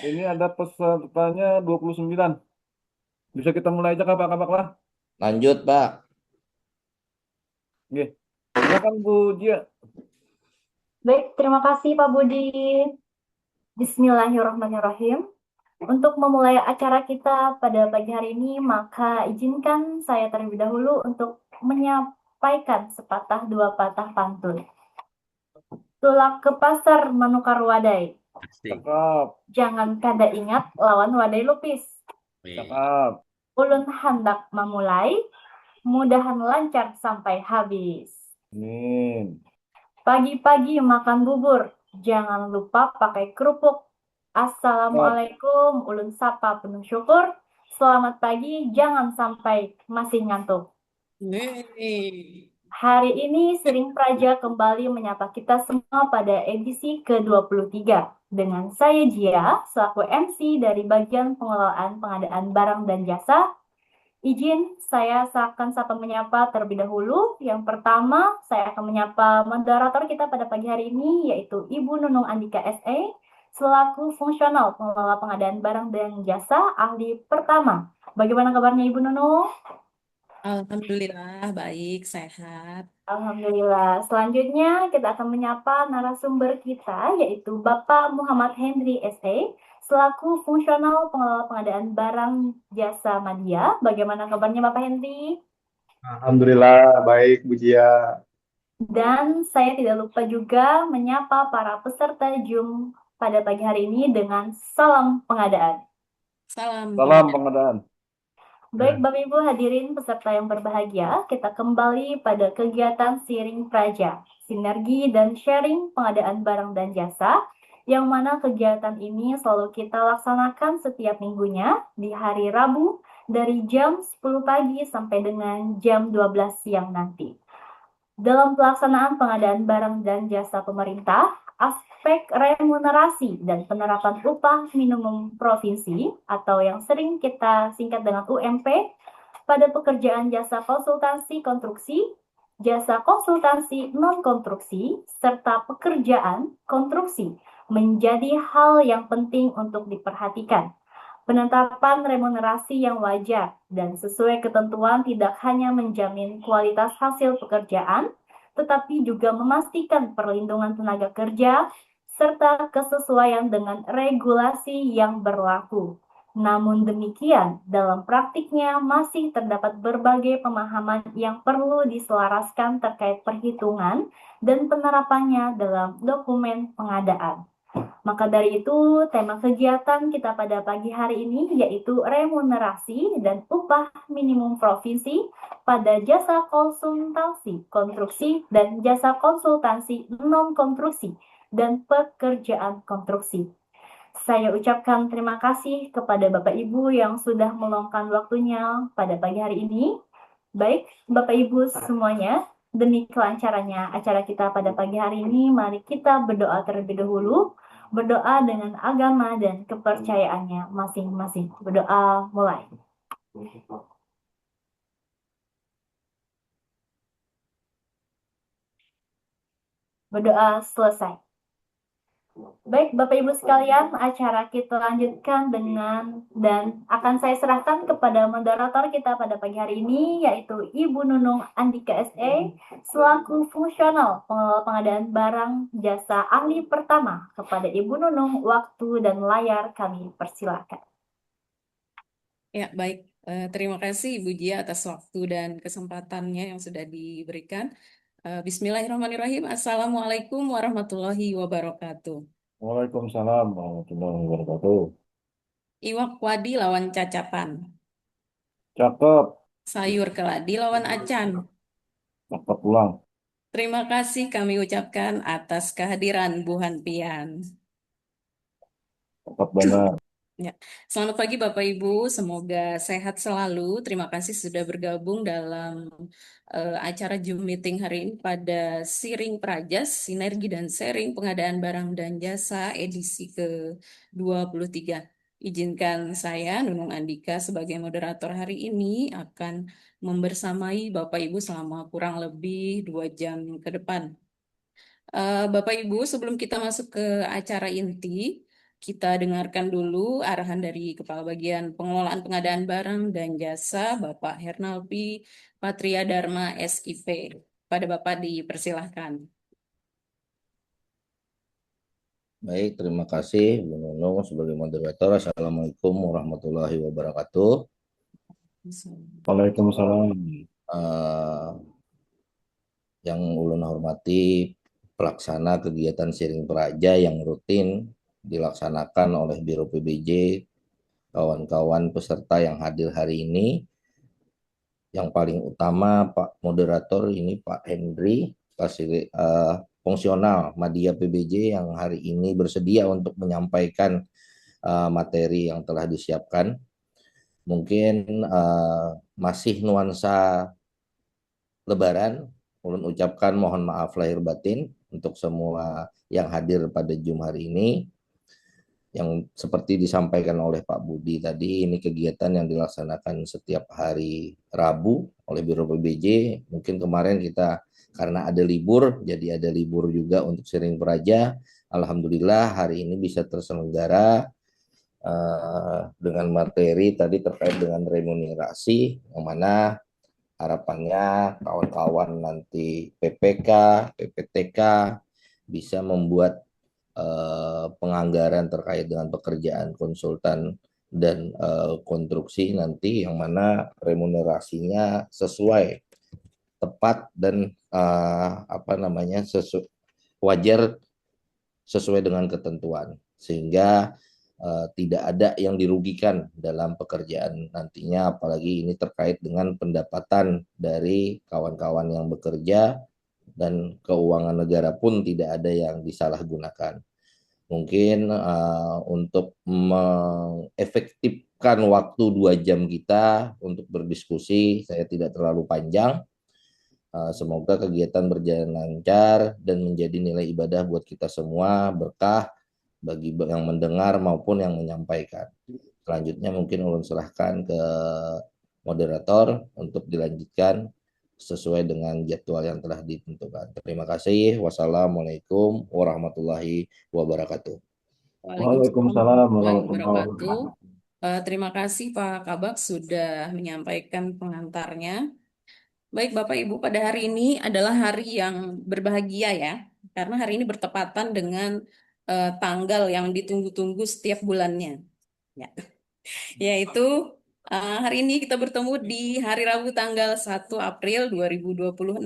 Ini ada pesertanya 29. Bisa kita mulai aja kakak-kakak lah. Lanjut, Pak. Oke. Silakan Bu Jia. Baik, terima kasih Pak Budi. Bismillahirrahmanirrahim. Untuk memulai acara kita pada pagi hari ini, maka izinkan saya terlebih dahulu untuk menyampaikan sepatah dua patah pantun. Tulak ke pasar menukar wadai. Asik. Cakap. Jangan kada ingat lawan wadai lupis. Wih. Cakap. Ulun hendak memulai, mudahan lancar sampai habis. Amin. Pagi-pagi makan bubur, jangan lupa pakai kerupuk. Cakap. Assalamualaikum, ulun sapa penuh syukur. Selamat pagi, jangan sampai masih ngantuk. Wih. Hari ini Siring Praja kembali menyapa kita semua pada edisi ke-23 dengan saya Jia selaku MC dari bagian pengelolaan pengadaan barang dan jasa. Izin saya akan sapa menyapa terlebih dahulu. Yang pertama, saya akan menyapa moderator kita pada pagi hari ini, yaitu Ibu Nunung Andika SE, selaku fungsional pengelola pengadaan barang dan jasa ahli pertama. Bagaimana kabarnya Ibu Nunung? Alhamdulillah, baik, sehat. Alhamdulillah. Selanjutnya kita akan menyapa narasumber kita, yaitu Bapak Muhammad Hendri SE, selaku fungsional pengelola pengadaan barang jasa Madya. Bagaimana kabarnya Bapak Hendri? Alhamdulillah, baik Bu Jia. Dan saya tidak lupa juga menyapa para peserta Zoom pada pagi hari ini dengan salam pengadaan. Salam Salam pengadaan. pengadaan. Baik Bapak Ibu hadirin peserta yang berbahagia, kita kembali pada kegiatan Siring Praja, sinergi dan sharing pengadaan barang dan jasa, yang mana kegiatan ini selalu kita laksanakan setiap minggunya di hari Rabu dari jam 10 pagi sampai dengan jam 12 siang nanti. Dalam pelaksanaan pengadaan barang dan jasa pemerintah, aspek remunerasi dan penerapan upah minimum provinsi atau yang sering kita singkat dengan UMP pada pekerjaan jasa konsultansi konstruksi, jasa konsultansi non-konstruksi, serta pekerjaan konstruksi menjadi hal yang penting untuk diperhatikan. Penetapan remunerasi yang wajar dan sesuai ketentuan tidak hanya menjamin kualitas hasil pekerjaan, tetapi juga memastikan perlindungan tenaga kerja serta kesesuaian dengan regulasi yang berlaku. Namun demikian, dalam praktiknya masih terdapat berbagai pemahaman yang perlu diselaraskan terkait perhitungan dan penerapannya dalam dokumen pengadaan. Maka dari itu, tema kegiatan kita pada pagi hari ini yaitu remunerasi dan upah minimum provinsi pada jasa konsultasi konstruksi dan jasa konsultansi non-konstruksi dan pekerjaan konstruksi. Saya ucapkan terima kasih kepada Bapak Ibu yang sudah meluangkan waktunya pada pagi hari ini. Baik, Bapak Ibu semuanya, demi kelancarannya acara kita pada pagi hari ini, mari kita berdoa terlebih dahulu. Berdoa dengan agama dan kepercayaannya masing-masing. Berdoa mulai. Berdoa selesai. Baik, Bapak Ibu sekalian, acara kita lanjutkan dengan dan akan saya serahkan kepada moderator kita pada pagi hari ini, yaitu Ibu Nunung Andika SE, selaku fungsional pengelola pengadaan barang jasa ahli pertama. Kepada Ibu Nunung, waktu dan layar kami persilakan. Ya, baik. Terima kasih Ibu Jia atas waktu dan kesempatannya yang sudah diberikan. Bismillahirrahmanirrahim. Assalamualaikum warahmatullahi wabarakatuh. Waalaikumsalam warahmatullahi wabarakatuh. Iwak wadi lawan cacapan. Cakep. Sayur keladi lawan acan. Cakep pulang. Terima kasih kami ucapkan atas kehadiran Bu Hanpian. Cakep banget. Ya. Selamat pagi Bapak Ibu, semoga sehat selalu. Terima kasih sudah bergabung dalam acara Zoom meeting hari ini pada Siring Prajas, Sinergi dan Sharing Pengadaan Barang dan Jasa edisi ke-23. Izinkan saya, Nunung Andika, sebagai moderator hari ini akan membersamai Bapak Ibu selama kurang lebih 2 jam ke depan. Bapak Ibu, sebelum kita masuk ke acara inti, kita dengarkan dulu arahan dari Kepala Bagian Pengelolaan Pengadaan Barang dan Jasa, Bapak Hernalpi Patria Dharma SIP. Pada Bapak dipersilahkan. Baik, terima kasih Bu Nunung sebagai moderator. Assalamualaikum warahmatullahi wabarakatuh. Waalaikumsalam. Eh, yang ulun hormati pelaksana kegiatan Siring Praja yang rutin dilaksanakan oleh Biro PBJ, kawan-kawan peserta yang hadir hari ini. Yang paling utama Pak Moderator ini Pak Henry, fungsional Madya PBJ yang hari ini bersedia untuk menyampaikan materi yang telah disiapkan. Mungkin masih nuansa Lebaran, ulun ucapkan mohon maaf lahir batin untuk semua yang hadir pada Jum hari ini. Yang seperti disampaikan oleh Pak Budi tadi, ini kegiatan yang dilaksanakan setiap hari Rabu oleh Biro PBJ. Mungkin kemarin kita karena ada libur, jadi ada libur juga untuk Siring Praja. Alhamdulillah hari ini bisa terselenggara dengan materi tadi terkait dengan remunerasi, yang mana harapannya kawan-kawan nanti PPK, PPTK bisa membuat penganggaran terkait dengan pekerjaan konsultan dan konstruksi nanti yang mana remunerasinya sesuai, tepat dan wajar sesuai dengan ketentuan, sehingga tidak ada yang dirugikan dalam pekerjaan nantinya, apalagi ini terkait dengan pendapatan dari kawan-kawan yang bekerja dan keuangan negara pun tidak ada yang disalahgunakan. Mungkin untuk mengefektifkan waktu 2 jam kita untuk berdiskusi, saya tidak terlalu panjang. Semoga kegiatan berjalan lancar dan menjadi nilai ibadah buat kita semua, berkah bagi yang mendengar maupun yang menyampaikan. Selanjutnya mungkin ulun serahkan ke moderator untuk dilanjutkan sesuai dengan jadwal yang telah ditentukan. Terima kasih. Wassalamualaikum warahmatullahi wabarakatuh. Waalaikumsalam warahmatullahi warahmatullahi wabarakatuh. wabarakatuh. Terima kasih Pak Kabak sudah menyampaikan pengantarnya. Baik Bapak Ibu, pada hari ini adalah hari yang berbahagia ya, karena hari ini bertepatan dengan tanggal yang ditunggu-tunggu setiap bulannya. Ya. Yaitu hari ini kita bertemu di hari Rabu tanggal 1 April 2026.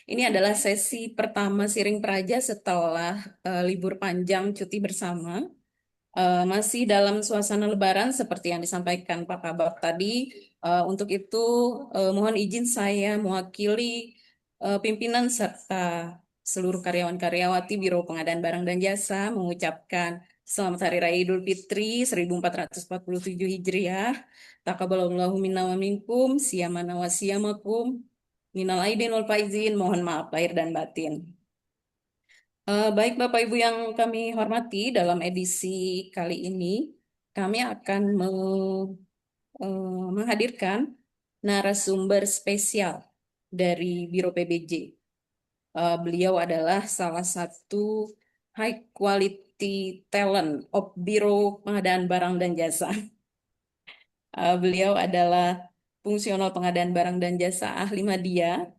Ini adalah sesi pertama Siring Praja setelah libur panjang cuti bersama. Masih dalam suasana Lebaran seperti yang disampaikan Pak Kabak tadi. Untuk itu mohon izin saya mewakili pimpinan serta seluruh karyawan-karyawati Biro Pengadaan Barang dan Jasa mengucapkan Selamat Hari Raya Idul Fitri 1447 Hijriah. Taqabbalallahu minna wa minkum, siyamana wa siyamakum, minal aidin wal faizin, mohon maaf lahir dan batin. Baik Bapak Ibu yang kami hormati, dalam edisi kali ini kami akan menghadirkan narasumber spesial dari Biro PBJ. Beliau adalah salah satu high quality talent of Biro Pengadaan Barang dan Jasa. Beliau adalah fungsional pengadaan barang dan jasa ahli Madya.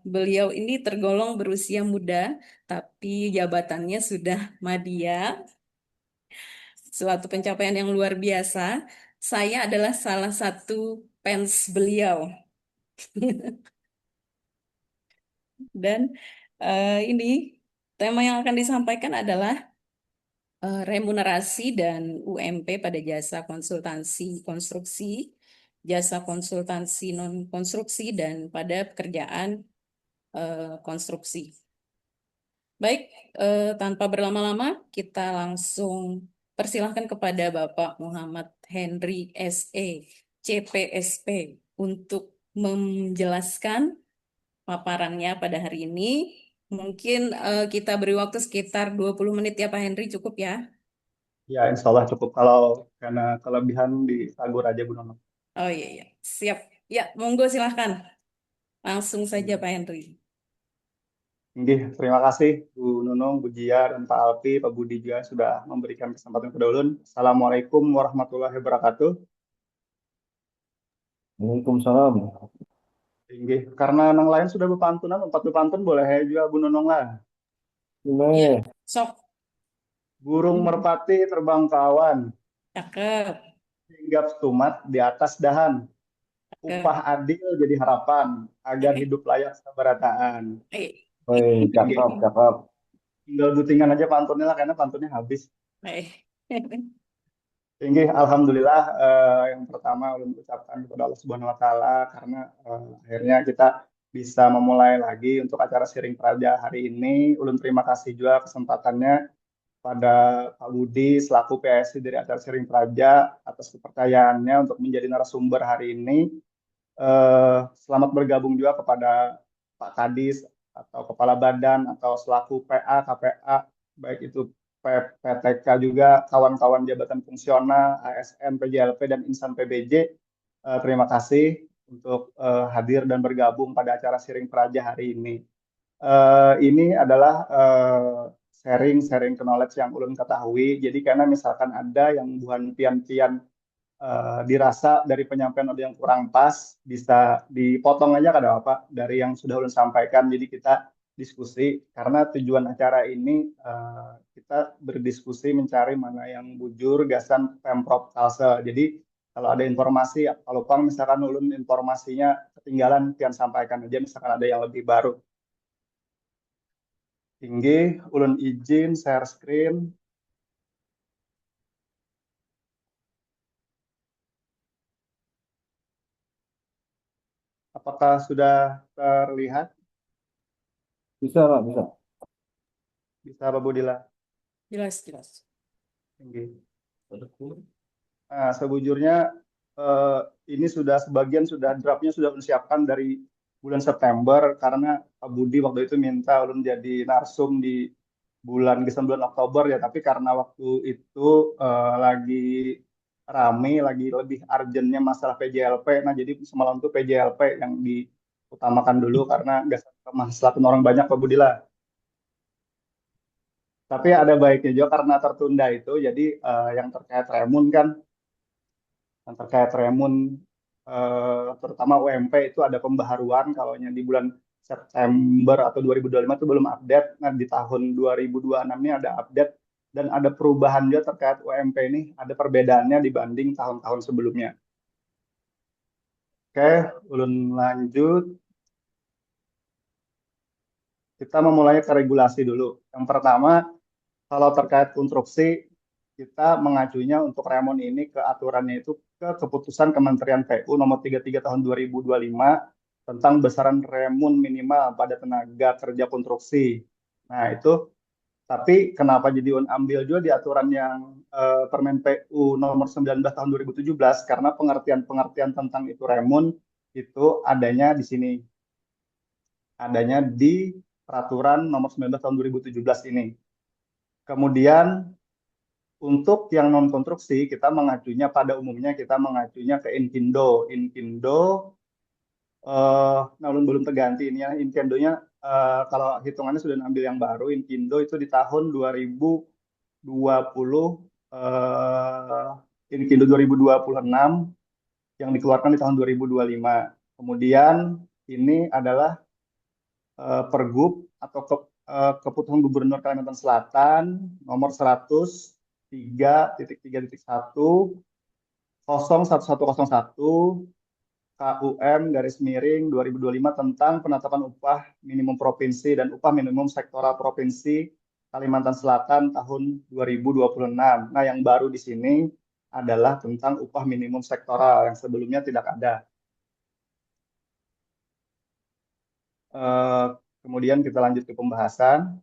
Beliau ini tergolong berusia muda, tapi jabatannya sudah Madya. Suatu pencapaian yang luar biasa. Saya adalah salah satu fans beliau. Dan ini tema yang akan disampaikan adalah remunerasi dan UMP pada jasa konsultansi konstruksi, jasa konsultansi non-konstruksi, dan pada pekerjaan konstruksi. Baik, tanpa berlama-lama, kita langsung persilahkan kepada Bapak Muhammad Henry SE, CPSP, untuk menjelaskan paparannya pada hari ini. Mungkin kita beri waktu sekitar 20 menit ya Pak Henry, cukup ya? Ya, insya Allah cukup. Kalau karena kelebihan disagur aja Bu Nono. Oh iya, iya. Siap. Ya, monggo silahkan. Langsung saja Pak Henry. Terima kasih Bu Nunung, Bu Jia, dan Pak Alpi, Pak Budi juga sudah memberikan kesempatan kepada ulun. Assalamualaikum warahmatullahi wabarakatuh. Waalaikumsalam. Tinggi. Karena nang lain sudah bepantunan, empat bepantun boleh juga Bu Nunung lah. Boleh. Sok, Burung merpati terbang ke awan, cakep, hinggap tumat di atas dahan. cakep. Upah adil jadi harapan, agar hidup layak sabarataan. Eh, Woi, cakep, cakep. Tinggal dutingan aja pantunnya lah, karena pantunnya habis. eh. Tinggi, alhamdulillah yang pertama ulun ucapkan kepada Allah Subhanahu wa taala karena akhirnya kita bisa memulai lagi untuk acara Siring Praja hari ini. Ulun terima kasih juga kesempatannya pada Pak Budi selaku PSI dari acara Siring Praja atas kepercayaannya untuk menjadi narasumber hari ini. Selamat bergabung juga kepada Pak Kadis atau Kepala Badan atau selaku PA, KPA, baik itu PTK juga, kawan-kawan jabatan fungsional, ASN, PJLP, dan insan PBJ. Terima kasih untuk hadir dan bergabung pada acara Siring Praja hari ini. Ini adalah sharing knowledge yang ulun ketahui. Jadi karena misalkan ada yang buhan pian-pian dirasa dari penyampaian ada yang kurang pas, bisa dipotong aja kada apa dari yang sudah ulun sampaikan. Jadi kita diskusi karena tujuan acara ini kita berdiskusi mencari mana yang bujur gasan Pemprov Kalsel. Jadi kalau ada informasi, kalau pang misalkan ulun informasinya ketinggalan, pian sampaikan aja misalkan ada yang lebih baru. Tinggi, ulun izin share screen. Apakah sudah terlihat? Bisa, Pak, bisa. Bisa, Pak Budila? Jelas, jelas. Tinggi. Nah, sebujurnya ini sudah sebagian sudah draftnya sudah disiapkan dari bulan September karena Pak Budi waktu itu minta ulun jadi narsum di bulan Oktober ya, tapi karena waktu itu lagi rame, lagi lebih urgentnya masalah PJLP. Nah, jadi semalam tuh PJLP yang diutamakan dulu karena gak masalah orang banyak Pak Budi lah. Tapi ada baiknya juga karena tertunda itu, jadi yang terkait Remun kan, yang terkait Remun terutama UMP itu ada pembaharuan kalau di bulan September atau 2025 itu belum update. Nah, di tahun 2026 ini ada update dan ada perubahan juga terkait UMP ini, ada perbedaannya dibanding tahun-tahun sebelumnya. Oke, ulun lanjut. Kita memulai ke regulasi dulu. Yang pertama, kalau terkait konstruksi, kita mengajunya untuk Remon ini ke aturannya itu ke keputusan Kementerian PU nomor 33 tahun 2025 tentang besaran remun minimal pada tenaga kerja konstruksi. Nah, itu tapi kenapa jadi ambil juga di aturan yang Permen PU nomor 19 tahun 2017 karena pengertian-pengertian tentang itu remun itu adanya di sini. Adanya di peraturan nomor 19 tahun 2017 ini. Kemudian untuk yang non konstruksi kita mengajunya pada umumnya kita mengajunya ke Inkindo. Inkindo nah belum terganti ini ya. Inkindo-nya kalau hitungannya sudah ambil yang baru. Inkindo itu di tahun 2020 Inkindo 2026 yang dikeluarkan di tahun 2025. Kemudian ini adalah Pergub atau Keputusan Gubernur Kalimantan Selatan nomor 103.3.1 01101 KUM _2025 tentang penetapan upah minimum provinsi dan upah minimum sektoral provinsi Kalimantan Selatan tahun 2026. Nah, yang baru di sini adalah tentang upah minimum sektoral yang sebelumnya tidak ada. Kemudian kita lanjut ke pembahasan.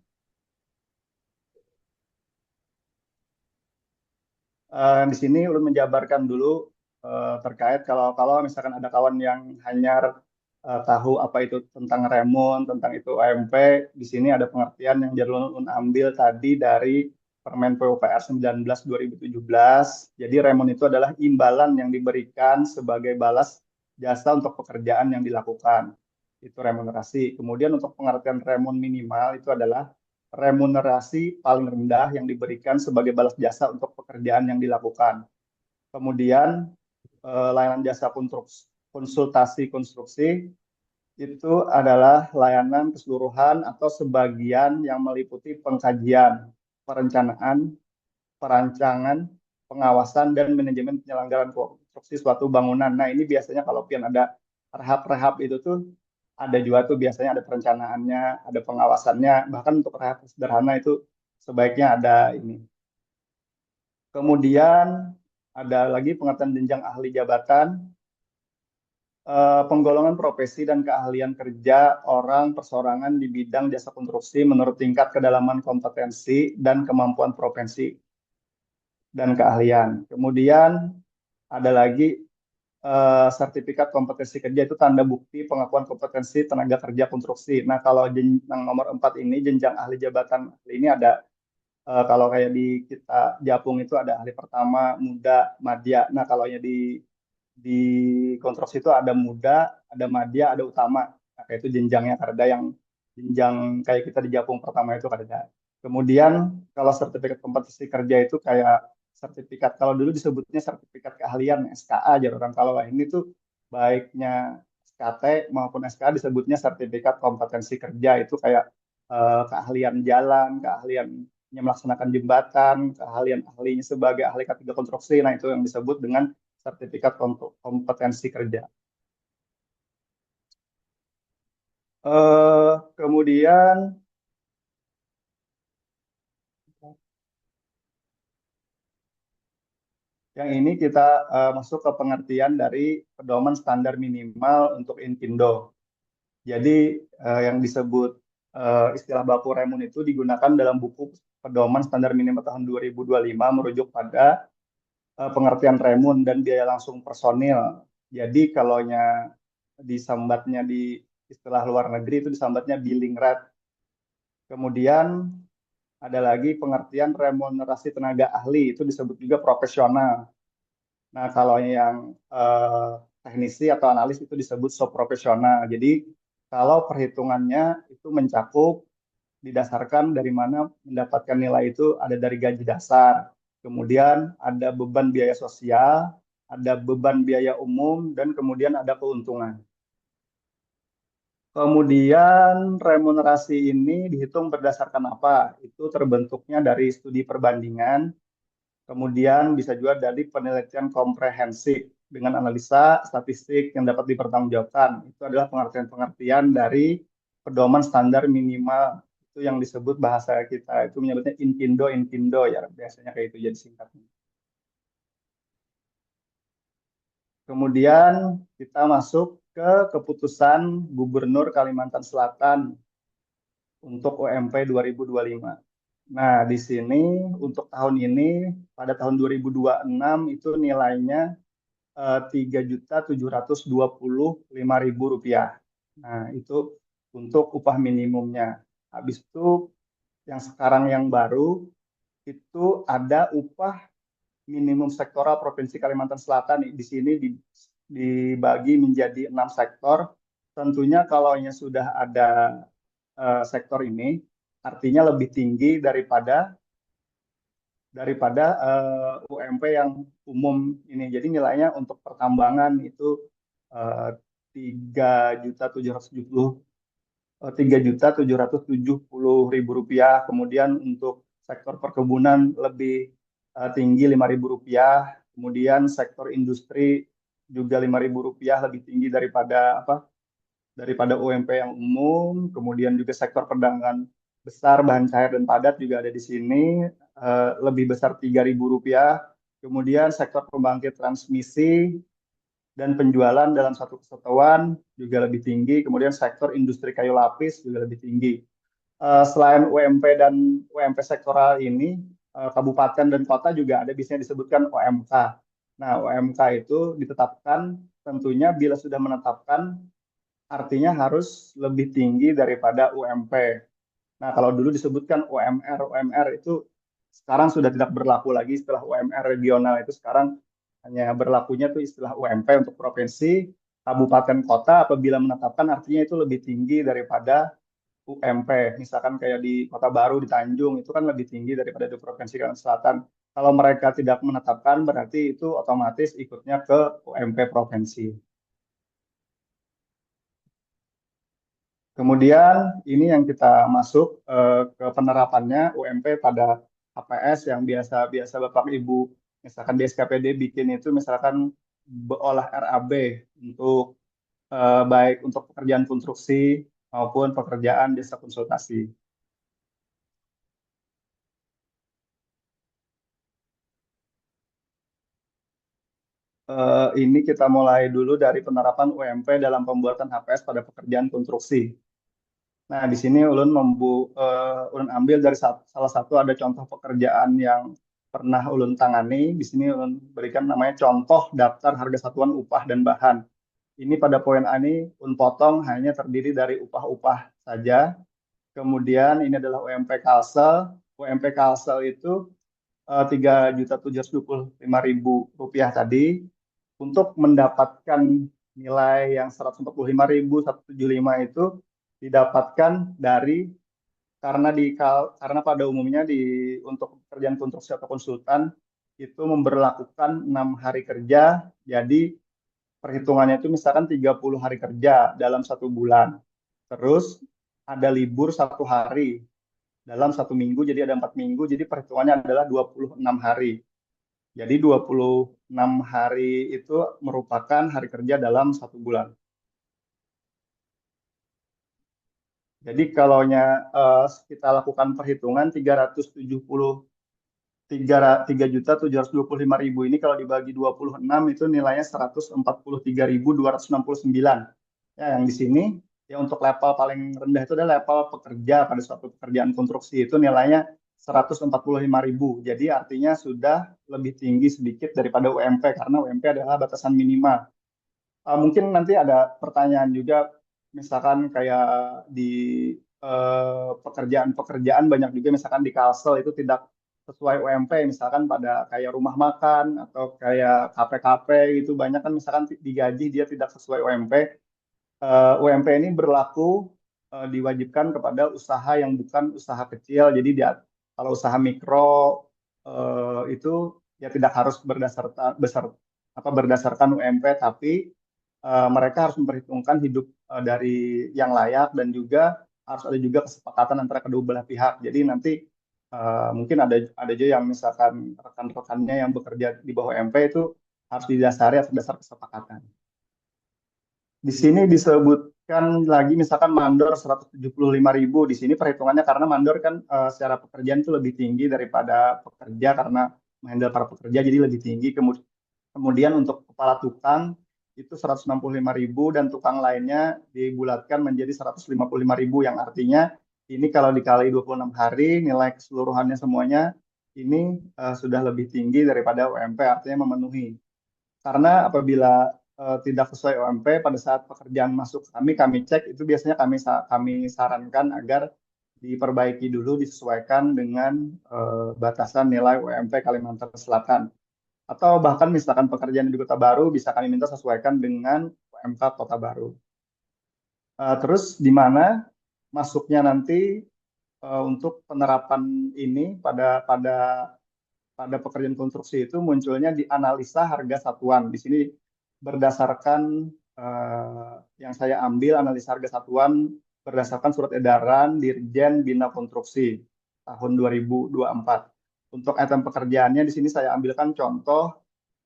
Di sini ulun menjabarkan dulu terkait kalau misalkan ada kawan yang hanya tahu apa itu tentang remun, tentang itu OMP, di sini ada pengertian yang jadi ulun ambil tadi dari Permen PUPR 19 2017. Jadi remun itu adalah imbalan yang diberikan sebagai balas jasa untuk pekerjaan yang dilakukan. Itu remunerasi. Kemudian untuk pengertian remun minimal itu adalah remunerasi paling rendah yang diberikan sebagai balas jasa untuk pekerjaan yang dilakukan. Kemudian layanan jasa konsultasi konstruksi itu adalah layanan keseluruhan atau sebagian yang meliputi pengkajian, perencanaan, perancangan, pengawasan, dan manajemen penyelenggaraan konstruksi suatu bangunan. Nah, ini biasanya kalau pian ada rehab-rehab itu tuh ada juga tuh biasanya ada perencanaannya, ada pengawasannya, bahkan untuk rehab sederhana itu sebaiknya ada ini. Kemudian ada lagi pengertian jenjang ahli jabatan, penggolongan profesi dan keahlian kerja orang perseorangan di bidang jasa konstruksi menurut tingkat kedalaman kompetensi dan kemampuan profesi dan keahlian. Kemudian ada lagi sertifikat kompetensi kerja, itu tanda bukti pengakuan kompetensi tenaga kerja konstruksi. Nah, kalau jenjang nomor 4 ini, jenjang ahli jabatan ini ada, kalau kayak di kita Japung itu ada ahli pertama, muda, madya. Nah, kalau di konstruksi itu ada muda, ada madya, ada utama. Nah, kayak itu jenjangnya ada yang jenjang kayak kita di Japung pertama itu ada. Kemudian kalau sertifikat kompetensi kerja itu kayak sertifikat, kalau dulu disebutnya sertifikat keahlian SKA aja orang, kalau ini tuh baiknya SKT maupun SKA disebutnya sertifikat kompetensi kerja. Itu kayak keahlian jalan, keahliannya melaksanakan jembatan, keahlian ahlinya sebagai ahli K3 konstruksi. Nah, itu yang disebut dengan sertifikat kompetensi kerja. Kemudian yang ini kita masuk ke pengertian dari pedoman standar minimal untuk Inkindo. Jadi yang disebut istilah baku Remun itu digunakan dalam buku pedoman standar minimal tahun 2025 merujuk pada pengertian Remun dan biaya langsung personil. Jadi kalau disambatnya di istilah luar negeri itu disambatnya billing rate. Kemudian ada lagi pengertian remunerasi tenaga ahli, itu disebut juga profesional. Nah, kalau yang teknisi atau analis itu disebut subprofesional. Jadi kalau perhitungannya itu mencakup didasarkan dari mana mendapatkan nilai itu ada dari gaji dasar, kemudian ada beban biaya sosial, ada beban biaya umum, dan kemudian ada keuntungan. Kemudian remunerasi ini dihitung berdasarkan apa? Itu terbentuknya dari studi perbandingan, kemudian bisa juga dari penelitian komprehensif dengan analisa statistik yang dapat dipertanggungjawabkan. Itu adalah pengertian-pengertian dari pedoman standar minimal, itu yang disebut bahasa kita itu menyebutnya Inkindo ya, biasanya kayak itu jadi singkatnya. Kemudian kita masuk ke keputusan Gubernur Kalimantan Selatan untuk UMP 2025. Nah, di sini untuk tahun ini pada tahun 2026 itu nilainya Rp3.725.000. Nah, itu untuk upah minimumnya. Habis itu yang sekarang yang baru itu ada upah minimum sektoral Provinsi Kalimantan Selatan. Di sini dibagi menjadi 6 sektor. Tentunya kalau sudah ada sektor ini, artinya lebih tinggi daripada UMP yang umum ini. Jadi nilainya untuk pertambangan itu Rp3.770.000. Kemudian untuk sektor perkebunan lebih tinggi Rp5.000. Kemudian sektor industri juga Rp5.000 lebih tinggi daripada UMP yang umum. Kemudian juga sektor perdagangan besar, bahan cair dan padat juga ada di sini, lebih besar Rp3.000. Kemudian sektor pembangkit transmisi dan penjualan dalam satu kesatuan juga lebih tinggi. Kemudian sektor industri kayu lapis juga lebih tinggi. Selain UMP dan UMP sektoral ini, kabupaten dan kota juga ada biasanya disebutkan OMK. Nah, OMK itu ditetapkan tentunya bila sudah menetapkan artinya harus lebih tinggi daripada UMP. Nah, kalau dulu disebutkan UMR itu sekarang sudah tidak berlaku lagi istilah UMR regional, itu sekarang hanya berlakunya tuh istilah UMP untuk provinsi, kabupaten, kota apabila menetapkan artinya itu lebih tinggi daripada UMP. Misalkan kayak di Kota Baru, di Tanjung, itu kan lebih tinggi daripada di Provinsi Kalimantan Selatan. Kalau mereka tidak menetapkan, berarti itu otomatis ikutnya ke UMP provinsi. Kemudian ini yang kita masuk ke penerapannya UMP pada HPS yang biasa-biasa Bapak Ibu misalkan di SKPD bikin itu misalkan olah RAB untuk baik untuk pekerjaan konstruksi maupun pekerjaan jasa konsultasi. Ini kita mulai dulu dari penerapan UMP dalam pembuatan HPS pada pekerjaan konstruksi. Nah, di sini ulun ambil dari salah satu ada contoh pekerjaan yang pernah ulun tangani. Di sini ulun berikan namanya contoh daftar harga satuan upah dan bahan. Ini pada poin A ini ulun potong hanya terdiri dari upah-upah saja. Kemudian ini adalah UMP Kalsel. UMP Kalsel itu 3.725.000 rupiah tadi. Untuk mendapatkan nilai yang 145.175 itu didapatkan dari karena pada umumnya untuk pekerjaan konstruksi atau konsultan itu memberlakukan 6 hari kerja, jadi perhitungannya itu misalkan 30 hari kerja dalam 1 bulan. Terus ada libur 1 hari dalam 1 minggu, jadi ada 4 minggu, jadi perhitungannya adalah 26 hari. Jadi 26 hari itu merupakan hari kerja dalam 1 bulan. Jadi kalau kita lakukan perhitungan 3.725.000 ini kalau dibagi 26 itu nilainya 143.269. Ya, yang di sini ya untuk level paling rendah itu adalah level pekerja pada suatu pekerjaan konstruksi itu nilainya 145.000. Jadi artinya sudah lebih tinggi sedikit daripada UMP karena UMP adalah batasan minimal. Mungkin nanti ada pertanyaan juga, misalkan kayak di pekerjaan-pekerjaan banyak juga misalkan di Kalsel itu tidak sesuai UMP, misalkan pada kayak rumah makan atau kayak kafe-kafe gitu banyak kan misalkan digaji dia tidak sesuai UMP. UMP ini berlaku diwajibkan kepada usaha yang bukan usaha kecil. Jadi dia kalau usaha mikro itu ya tidak harus berdasarkan UMP, tapi mereka harus memperhitungkan hidup dari yang layak dan juga harus ada juga kesepakatan antara kedua belah pihak. Jadi nanti mungkin ada juga yang misalkan rekan-rekannya yang bekerja di bawah UMP itu harus didasari atas dasar kesepakatan. Di sini disebutkan lagi misalkan mandor 175.000. Di sini perhitungannya karena mandor kan secara pekerjaan itu lebih tinggi daripada pekerja karena menghandle para pekerja jadi lebih tinggi. Kemudian untuk kepala tukang itu 165.000 dan tukang lainnya dibulatkan menjadi 155.000 yang artinya ini kalau dikali 26 hari nilai keseluruhannya semuanya ini sudah lebih tinggi daripada UMP, artinya memenuhi. Karena apabila tidak sesuai UMP pada saat pekerjaan masuk kami cek itu biasanya kami sarankan agar diperbaiki dulu disesuaikan dengan batasan nilai UMP Kalimantan Selatan. Atau bahkan misalkan pekerjaan di Kota Baru bisa kami minta sesuaikan dengan UMK Kota Baru. Terus di mana masuknya nanti untuk penerapan ini pada pekerjaan konstruksi itu munculnya di analisa harga satuan. Di sini berdasarkan yang saya ambil analisa harga satuan berdasarkan surat edaran Dirjen Bina Konstruksi tahun 2024. Untuk item pekerjaannya di sini saya ambilkan contoh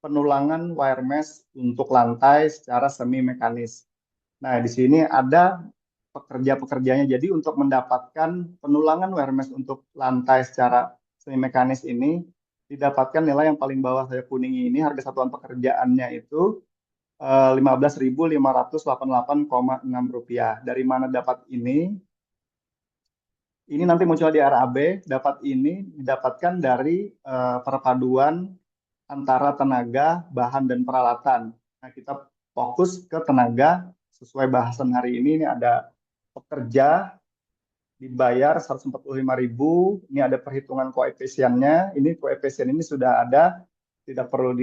penulangan wire mesh untuk lantai secara semi mekanis. Nah, di sini ada pekerja-pekerjanya. Jadi untuk mendapatkan penulangan wire mesh untuk lantai secara semi mekanis ini didapatkan nilai yang paling bawah saya kuning ini harga satuan pekerjaannya itu 15.588,6 rupiah. Dari mana dapat ini? Ini nanti muncul di RAB. Dapat ini didapatkan dari perpaduan antara tenaga, bahan, dan peralatan. Nah, kita fokus ke tenaga sesuai bahasan hari ini. Ini ada pekerja dibayar 145.000. Ini ada perhitungan koefisiennya. Ini koefisien ini sudah ada, tidak perlu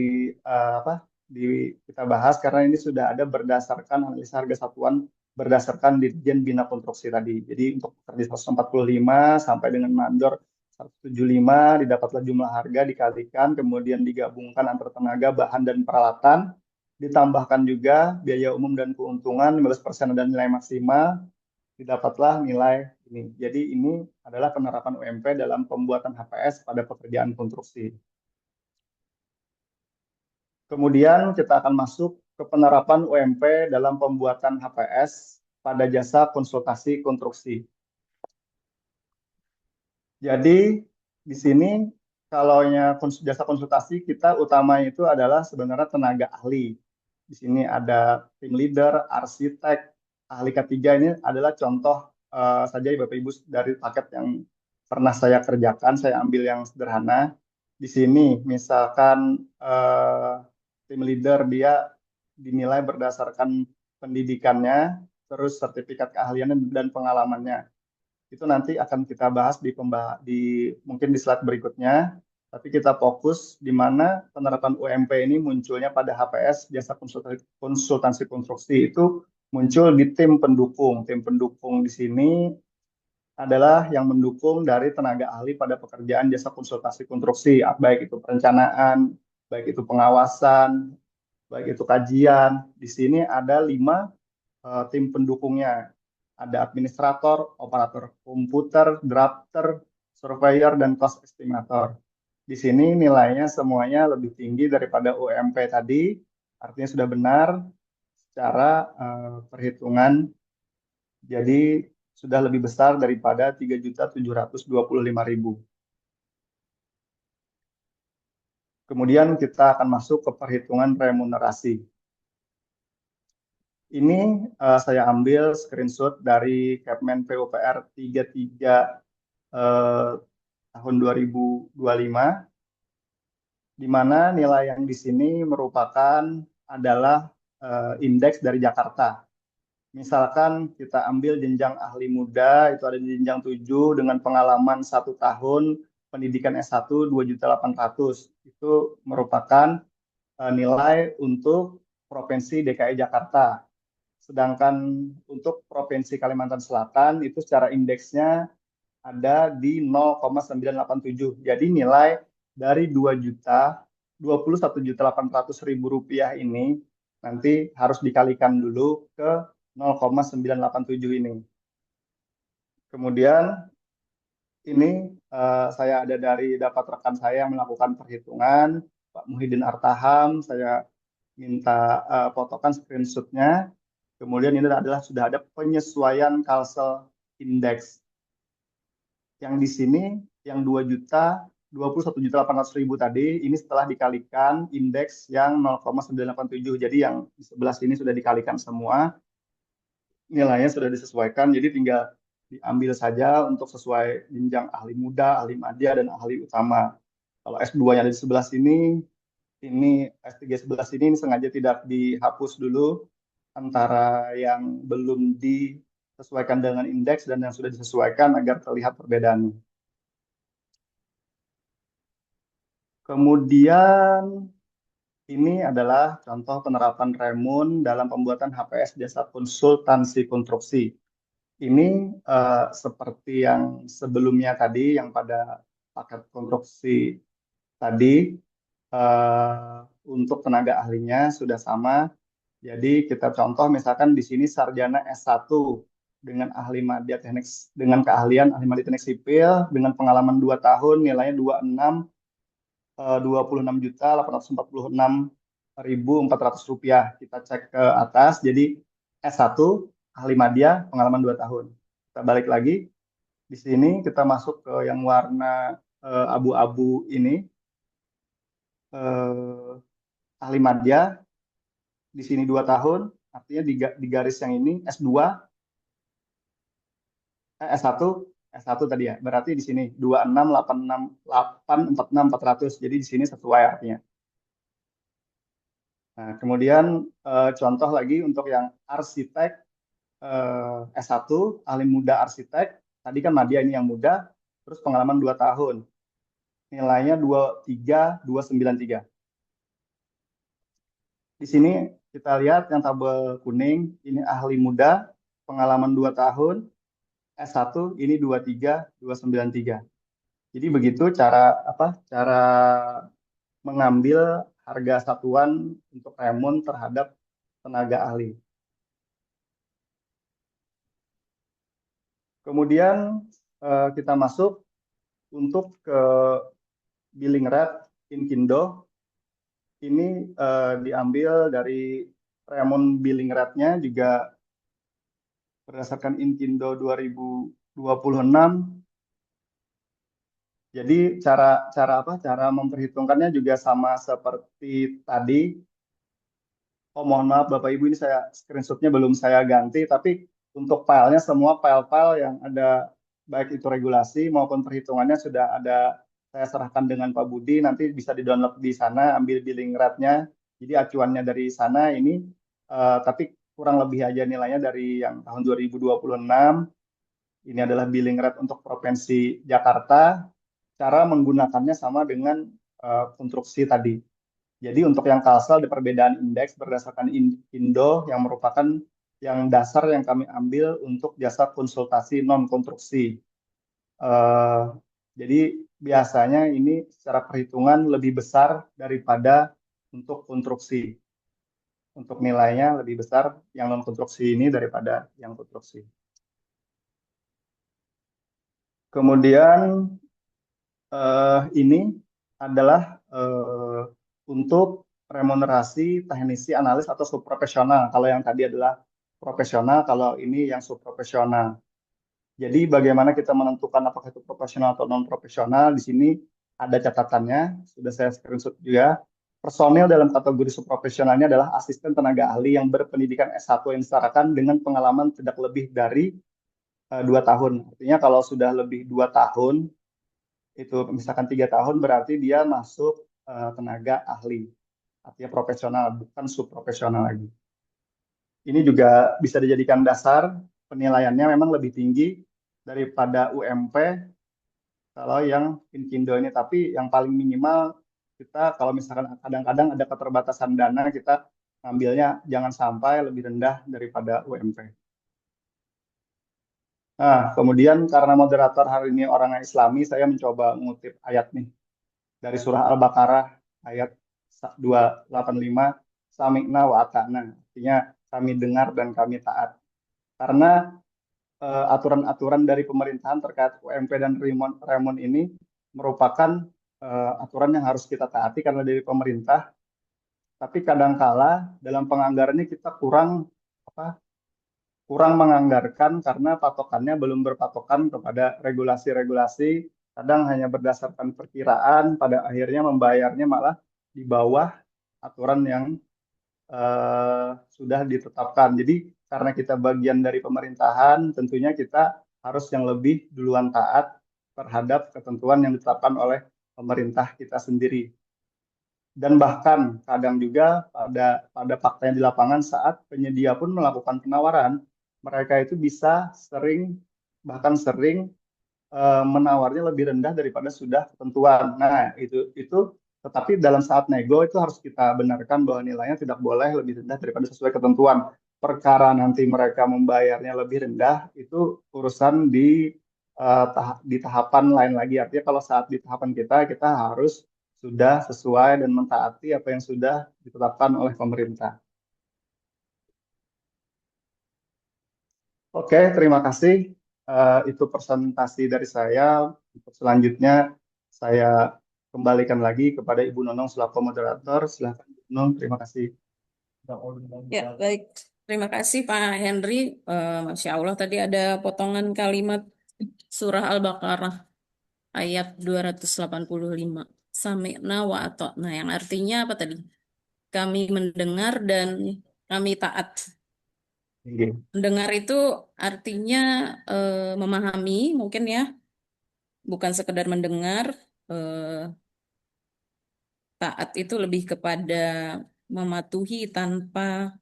kita bahas karena ini sudah ada berdasarkan analisa harga satuan berdasarkan Dirjen Bina Konstruksi tadi. Jadi untuk pekerja 145 sampai dengan mandor 175 didapatlah jumlah harga dikalikan, kemudian digabungkan antara tenaga, bahan, dan peralatan, ditambahkan juga biaya umum dan keuntungan 15% dan nilai maksimal, didapatlah nilai ini. Jadi ini adalah penerapan UMP dalam pembuatan HPS pada pekerjaan konstruksi. Kemudian kita akan masuk ke penerapan UMP dalam pembuatan HPS pada jasa konsultasi konstruksi. Jadi di sini kalau jasa konsultasi kita utamanya itu adalah sebenarnya tenaga ahli. Di sini ada tim leader, arsitek, ahli ketiga. Ini adalah contoh saja Bapak Ibu dari paket yang pernah saya kerjakan. Saya ambil yang sederhana. Di sini misalkan tim leader dia dinilai berdasarkan pendidikannya, terus sertifikat keahlian dan pengalamannya. Itu nanti akan kita bahas mungkin di slide berikutnya. Tapi kita fokus di mana penerapan UMP ini munculnya pada HPS, jasa konsultansi konstruksi, itu muncul di tim pendukung. Tim pendukung di sini adalah yang mendukung dari tenaga ahli pada pekerjaan jasa konsultasi konstruksi, baik itu perencanaan, baik itu pengawasan, baik itu kajian. Di sini ada 5 tim pendukungnya. Ada administrator, operator komputer, drafter, surveyor, dan cost estimator. Di sini nilainya semuanya lebih tinggi daripada UMP tadi, artinya sudah benar secara perhitungan. Jadi sudah lebih besar daripada 3.725.000. Kemudian kita akan masuk ke perhitungan remunerasi. Ini saya ambil screenshot dari Kepmen PUPR 33 tahun 2025, di mana nilai yang di sini merupakan adalah indeks dari Jakarta. Misalkan kita ambil jenjang ahli muda, itu ada jenjang 7 dengan pengalaman 1 tahun, pendidikan S1 2.800.000. Itu merupakan nilai untuk Provinsi DKI Jakarta. Sedangkan untuk Provinsi Kalimantan Selatan itu secara indeksnya ada di 0,987. Jadi nilai dari 21.800.000 rupiah ini nanti harus dikalikan dulu ke 0,987 ini. Kemudian ini saya ada dari dapat rekan saya yang melakukan perhitungan, Pak Muhyiddin Artaham. Saya minta fotokan screenshotnya. Kemudian ini adalah sudah ada penyesuaian Kalsel Index. Yang di sini yang 21.800.000 tadi ini setelah dikalikan indeks yang 0,987. Jadi yang di sebelah sini sudah dikalikan semua. Nilainya sudah disesuaikan, jadi tinggal diambil saja untuk sesuai jenjang ahli muda, ahli madya, dan ahli utama. Kalau S2-nya ada di sebelah sini, ini S3 sebelah sini ini sengaja tidak dihapus dulu antara yang belum disesuaikan dengan indeks dan yang sudah disesuaikan agar terlihat perbedaannya. Kemudian ini adalah contoh penerapan Remun dalam pembuatan HPS jasa konsultansi konstruksi. Ini seperti yang sebelumnya tadi, yang pada paket konstruksi tadi, untuk tenaga ahlinya sudah sama. Jadi kita contoh misalkan di sini sarjana S1 dengan ahli madya teknik, dengan keahlian ahli madya teknik sipil dengan pengalaman 2 tahun, nilainya 26.846.400 rupiah. Kita cek ke atas, jadi S1 ahli madya pengalaman 2 tahun. Kita balik lagi di sini, kita masuk ke yang warna abu-abu ini, ahli madya di sini 2 tahun, artinya di garis yang ini S2, S1 tadi ya, berarti di sini 26.846.400, jadi di sini sesuai artinya. Nah, kemudian contoh lagi untuk yang arsitek S1, ahli muda arsitek, tadi kan madya ini yang muda, terus pengalaman 2 tahun, nilainya 23.293. Di sini kita lihat yang tabel kuning, ini ahli muda, pengalaman 2 tahun, S1 ini 23, 293. Jadi begitu cara mengambil harga satuan untuk remun terhadap tenaga ahli. Kemudian kita masuk untuk ke billing rate Inkindo. Ini diambil dari remun billing rate-nya juga berdasarkan Inkindo 2026. Jadi cara memperhitungkannya juga sama seperti tadi. Oh, mohon maaf Bapak Ibu, ini saya screenshotnya belum saya ganti, tapi untuk filenya semua file-file yang ada baik itu regulasi maupun perhitungannya sudah ada, saya serahkan dengan Pak Budi, nanti bisa di-download di sana, ambil billing rate-nya. Jadi acuannya dari sana ini, tapi kurang lebih aja nilainya dari yang tahun 2026. Ini adalah billing rate untuk Provinsi Jakarta. Cara menggunakannya sama dengan konstruksi tadi. Jadi untuk yang Kalsel ada perbedaan indeks berdasarkan Indo yang merupakan yang dasar yang kami ambil untuk jasa konsultasi non-konstruksi. Jadi biasanya ini secara perhitungan lebih besar daripada untuk konstruksi. Untuk nilainya lebih besar yang non-konstruksi ini daripada yang konstruksi. Kemudian ini adalah untuk remunerasi teknisi analis atau subprofesional. Kalau yang tadi adalah profesional, kalau ini yang subprofesional. Jadi bagaimana kita menentukan apakah itu profesional atau non-profesional, di sini ada catatannya, sudah saya screenshot juga. Personel dalam kategori subprofesionalnya adalah asisten tenaga ahli yang berpendidikan S1 yang disetarakan dengan pengalaman tidak lebih dari 2 tahun. Artinya kalau sudah lebih 2 tahun, itu misalkan 3 tahun berarti dia masuk tenaga ahli, artinya profesional, bukan subprofesional lagi. Ini juga bisa dijadikan dasar penilaiannya memang lebih tinggi daripada UMP kalau yang Inkindo ini, tapi yang paling minimal kita kalau misalkan kadang-kadang ada keterbatasan dana, kita ngambilnya jangan sampai lebih rendah daripada UMP. Nah, kemudian karena moderator hari ini orang Islami, saya mencoba mengutip ayat nih dari surah Al-Baqarah ayat 285, sami'na wa ata'na, artinya kami dengar dan kami taat. Karena aturan-aturan dari pemerintahan terkait UMP dan Remon ini merupakan aturan yang harus kita taati karena dari pemerintah, tapi kadangkala dalam penganggarannya kita kurang menganggarkan karena patokannya belum berpatokan kepada regulasi-regulasi, kadang hanya berdasarkan perkiraan, pada akhirnya membayarnya malah di bawah aturan yang sudah ditetapkan. Jadi karena kita bagian dari pemerintahan, tentunya kita harus yang lebih duluan taat terhadap ketentuan yang ditetapkan oleh pemerintah kita sendiri. Dan bahkan kadang juga pada faktanya di lapangan saat penyedia pun melakukan penawaran, mereka itu bisa bahkan sering menawarnya lebih rendah daripada sudah ketentuan. Nah, itu tetapi dalam saat nego itu harus kita benarkan bahwa nilainya tidak boleh lebih rendah daripada sesuai ketentuan. Perkara nanti mereka membayarnya lebih rendah itu urusan di tahapan lain lagi. Artinya kalau saat di tahapan kita harus sudah sesuai dan mentaati apa yang sudah ditetapkan oleh pemerintah. Oke, terima kasih. Itu presentasi dari saya. Untuk selanjutnya saya kembalikan lagi kepada Ibu Nonong selaku moderator. Silakan Ibu Nonong, terima kasih. Ya, baik. Terima kasih Pak Henry. Masya Allah, tadi ada potongan kalimat surah Al-Baqarah ayat 285. Sami'na wa ata'na, yang artinya apa tadi? Kami mendengar dan kami taat. Mendengar itu artinya memahami mungkin ya, bukan sekedar mendengar. Taat itu lebih kepada mematuhi tanpa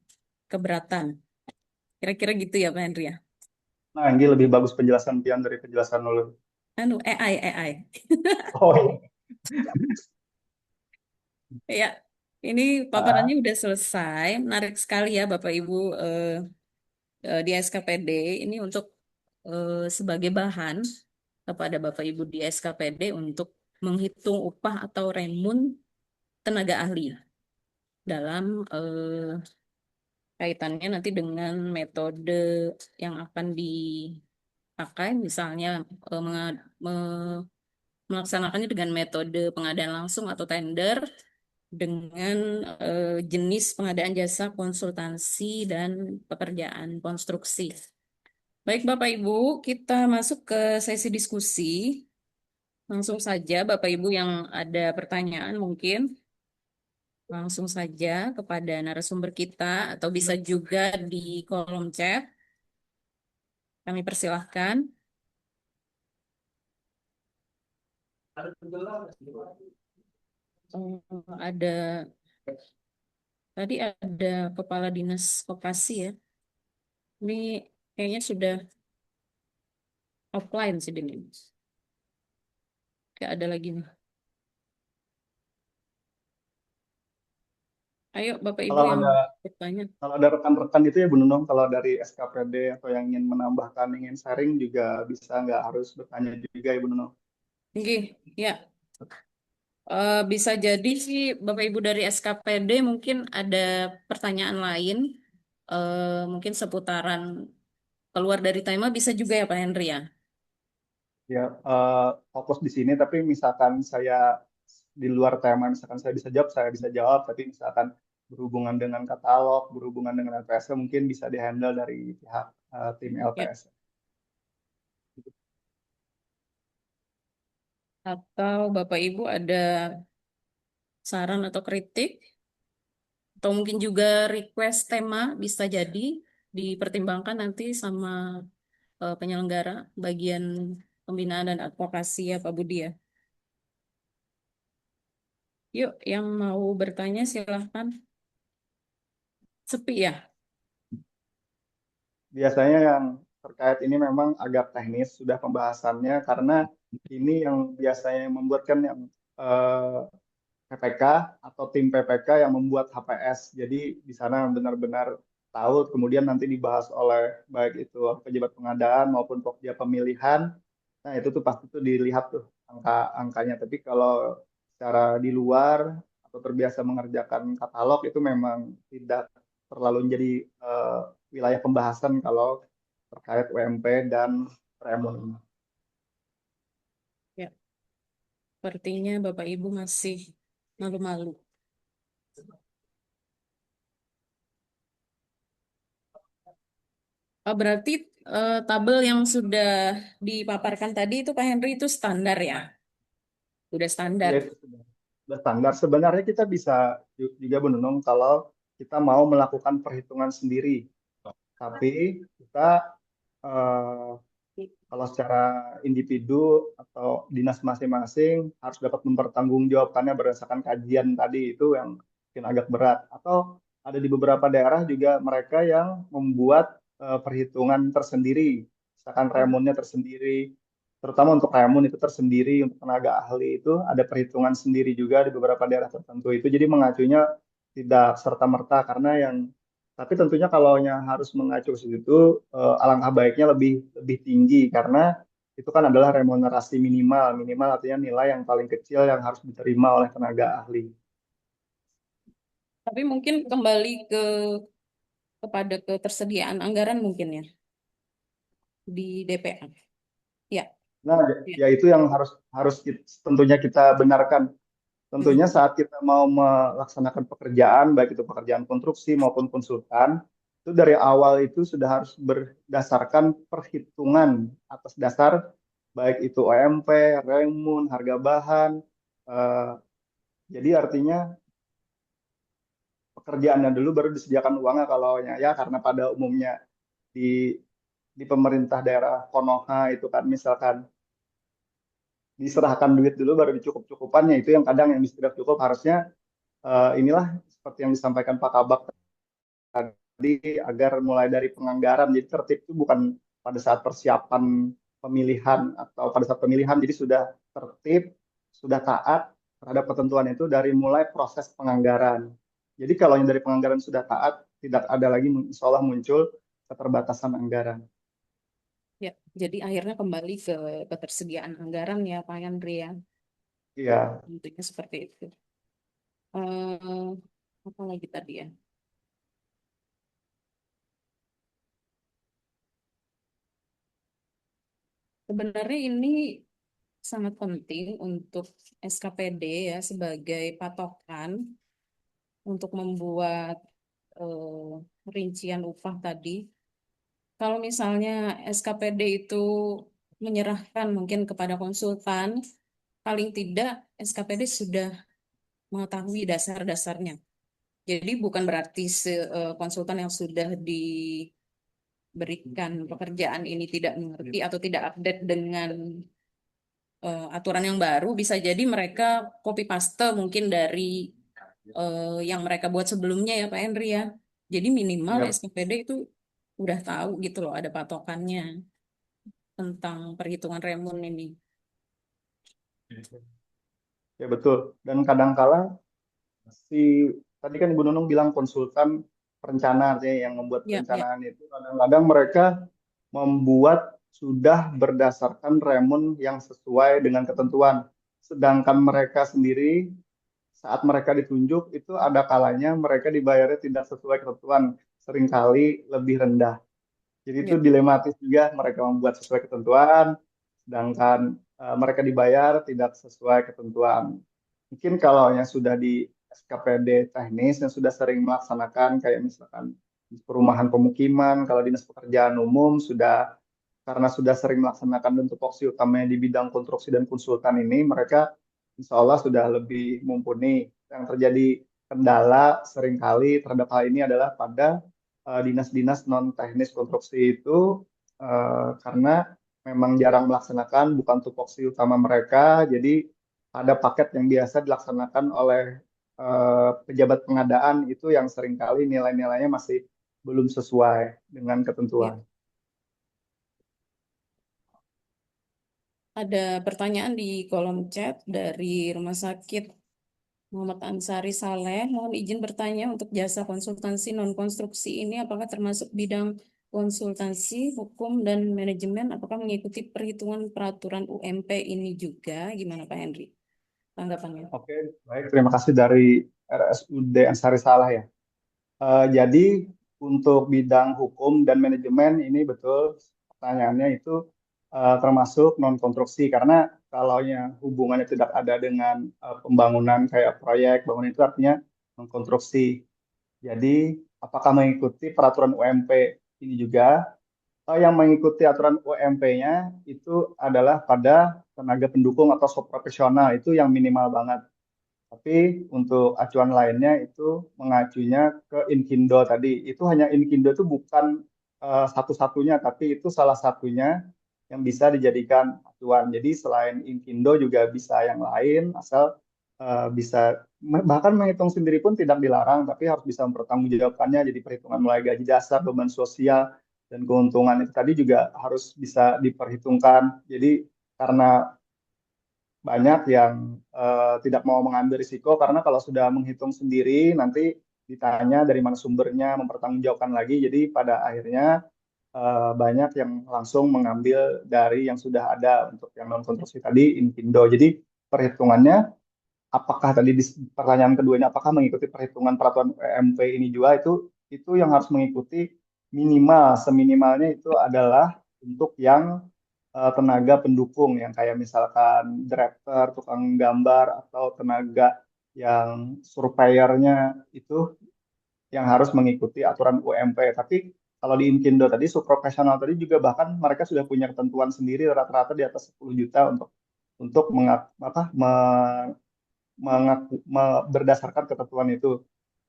keberatan. Kira-kira gitu ya Pak Henry ya? Nah, ini lebih bagus penjelasan Pian dari penjelasan Nulul. AI. Oh, iya. Ya, ini paparannya udah selesai. Menarik sekali ya Bapak Ibu di SKPD ini untuk sebagai bahan kepada Bapak Ibu di SKPD untuk menghitung upah atau remun tenaga ahli dalam kaitannya nanti dengan metode yang akan dipakai, misalnya melaksanakannya dengan metode pengadaan langsung atau tender dengan jenis pengadaan jasa konsultansi dan pekerjaan konstruksi. Baik Bapak Ibu, kita masuk ke sesi diskusi. Langsung saja Bapak Ibu yang ada pertanyaan mungkin langsung saja kepada narasumber kita atau bisa juga di kolom chat. Kami persilahkan. Ada tadi ada Kepala Dinas Koperasi ya. Ini kayaknya sudah offline sih ini. Gak ada lagi nih. Ayo Bapak Ibu Kalau yang ada bertanya. kalau ada rekan-rekan itu ya Bu Nunung, kalau dari SKPD atau yang ingin menambahkan, ingin sharing juga bisa, nggak harus bertanya juga ya Bu Nunung. Oke, ya. Bisa jadi sih Bapak Ibu dari SKPD mungkin ada pertanyaan lain, mungkin seputaran keluar dari tema bisa juga ya Pak Henry ya. Ya, fokus di sini, tapi misalkan saya di luar tema, misalkan saya bisa jawab, tapi misalkan berhubungan dengan katalog, berhubungan dengan LPS, mungkin bisa dihandle dari pihak tim Ya. LPS. Atau Bapak Ibu ada saran atau kritik, atau mungkin juga request tema bisa jadi dipertimbangkan nanti sama penyelenggara bagian pembinaan dan advokasi ya Pak Budi ya. Yuk, yang mau bertanya silahkan. Sepi ya? Biasanya yang terkait ini memang agak teknis sudah pembahasannya, karena ini yang biasanya membuatkan yang eh, PPK atau tim PPK yang membuat HPS. Jadi di sana benar-benar tahu, kemudian nanti dibahas oleh baik itu pejabat pengadaan maupun pokja pemilihan. Nah, itu tuh pasti tuh dilihat tuh angka-angkanya. Tapi kalau secara di luar atau terbiasa mengerjakan katalog, itu memang tidak terlalu menjadi eh, wilayah pembahasan kalau terkait UMP dan Remon. Ya, sepertinya Bapak Ibu masih malu-malu. Oh, berarti tabel yang sudah dipaparkan tadi itu Pak Henry itu standar ya? Udah standar. Ya, itu sudah standar. Sebenarnya kita bisa juga menunung kalau kita mau melakukan perhitungan sendiri. Tapi kita eh, kalau secara individu atau dinas masing-masing harus dapat mempertanggungjawabkannya berdasarkan kajian tadi, itu yang mungkin agak berat. Atau ada di beberapa daerah juga mereka yang membuat perhitungan tersendiri, misalkan remunnya tersendiri, terutama untuk remun itu tersendiri, untuk tenaga ahli itu ada perhitungan sendiri juga di beberapa daerah tertentu itu. Jadi mengacunya tidak serta-merta, karena yang tapi tentunya kalau yang harus mengacu ke situ, alangkah baiknya lebih lebih tinggi, karena itu kan adalah remunerasi minimal. Minimal artinya nilai yang paling kecil yang harus diterima oleh tenaga ahli. Tapi mungkin kembali kepada ketersediaan anggaran mungkin ya di DPA. Ya. Nah, Ya. ya itu yang harus harus tentunya kita benarkan. Tentunya saat kita mau melaksanakan pekerjaan, baik itu pekerjaan konstruksi maupun konsultan, itu dari awal itu sudah harus berdasarkan perhitungan atas dasar baik itu OMP, remun, harga bahan. eh, jadi artinya pekerjaannya dulu baru disediakan uangnya, kalau ya karena pada umumnya di di pemerintah daerah Konoha itu kan misalkan diserahkan duit dulu baru dicukup-cukupannya, itu yang kadang yang tidak cukup. Harusnya inilah seperti yang disampaikan Pak Kabak tadi, agar mulai dari penganggaran jadi tertib, itu bukan pada saat persiapan pemilihan atau pada saat pemilihan, jadi sudah tertib, sudah taat terhadap ketentuan itu dari mulai proses penganggaran. Jadi kalau yang dari penganggaran sudah taat, tidak ada lagi insya Allah muncul keterbatasan anggaran. Ya, jadi akhirnya kembali ke ketersediaan anggaran ya, Pak Yandri ya. Iya, Tentunya seperti itu. Eh, apa lagi tadi ya? Sebenarnya ini sangat penting untuk SKPD ya sebagai patokan untuk membuat rincian upah tadi. Kalau misalnya SKPD itu menyerahkan mungkin kepada konsultan, paling tidak SKPD sudah mengetahui dasar-dasarnya. Jadi bukan berarti konsultan yang sudah diberikan pekerjaan ini tidak mengerti atau tidak update dengan aturan yang baru. Bisa jadi mereka copy paste mungkin dari yang mereka buat sebelumnya ya Pak Henry ya. Jadi minimal iya, SKPD itu udah tahu gitu loh ada patokannya tentang perhitungan remun ini. ya betul. Dan kadangkala si tadi kan Ibu Nunung bilang konsultan perencana artinya yang membuat Ya, ya, perencanaan itu kadang-kadang mereka membuat sudah berdasarkan remun yang sesuai dengan ketentuan. Sedangkan mereka sendiri saat mereka ditunjuk itu ada kalanya mereka dibayarnya tidak sesuai ketentuan, seringkali lebih rendah. Jadi itu ya. dilematis juga mereka membuat sesuai ketentuan, sedangkan mereka dibayar tidak sesuai ketentuan. Mungkin kalau yang sudah di SKPD teknis yang sudah sering melaksanakan kayak misalkan perumahan pemukiman, kalau dinas pekerjaan umum sudah karena sudah sering melaksanakan dan tupoksi utamanya di bidang konstruksi dan konsultan ini, mereka insya Allah sudah lebih mumpuni. Yang terjadi kendala seringkali terhadap hal ini adalah pada dinas-dinas non teknis konstruksi itu karena memang jarang melaksanakan, bukan tupoksi utama mereka, jadi ada paket yang biasa dilaksanakan oleh pejabat pengadaan itu yang seringkali nilai-nilainya masih belum sesuai dengan Ya. ketentuan. Ada pertanyaan di kolom chat dari Rumah Sakit Muhammad Ansari Saleh. Mohon izin bertanya untuk jasa konsultansi non-konstruksi ini apakah termasuk bidang konsultansi, hukum, dan manajemen? Apakah mengikuti perhitungan peraturan UMP ini juga? Gimana Pak Henry? Tanggapannya. Oke, baik. Terima kasih dari RSUD Ansari Salah ya. Jadi untuk bidang hukum dan manajemen ini betul pertanyaannya itu termasuk non konstruksi karena kalau yang hubungannya tidak ada dengan pembangunan kayak proyek bangunan itu artinya non konstruksi. Jadi apakah mengikuti peraturan UMP ini juga? Yang mengikuti aturan UMP-nya itu adalah pada tenaga pendukung atau profesional itu yang minimal banget. Tapi untuk acuan lainnya itu mengacunya ke Inkindo tadi. Itu hanya Inkindo itu bukan satu-satunya, tapi itu salah satunya yang bisa dijadikan acuan. Jadi selain Inkindo juga bisa yang lain, asal bisa bahkan menghitung sendiri pun tidak dilarang, tapi harus bisa mempertanggungjawabkannya. Jadi perhitungan mulai gaji dasar, beban sosial, dan keuntungan itu tadi juga harus bisa diperhitungkan. Jadi karena banyak yang tidak mau mengambil risiko karena kalau sudah menghitung sendiri nanti ditanya dari mana sumbernya, mempertanggungjawabkan lagi. Jadi pada akhirnya banyak yang langsung mengambil dari yang sudah ada untuk yang non konstruksi tadi Inkindo. Jadi perhitungannya apakah tadi di pertanyaan keduanya apakah mengikuti perhitungan peraturan UMP ini juga itu yang harus mengikuti minimal seminimalnya itu adalah untuk yang tenaga pendukung yang kayak misalkan director, tukang gambar atau tenaga yang surveyornya itu yang harus mengikuti aturan UMP. Tapi kalau di Inkindo tadi, subprofesional tadi juga bahkan mereka sudah punya ketentuan sendiri rata-rata di atas 10 juta untuk berdasarkan ketentuan itu.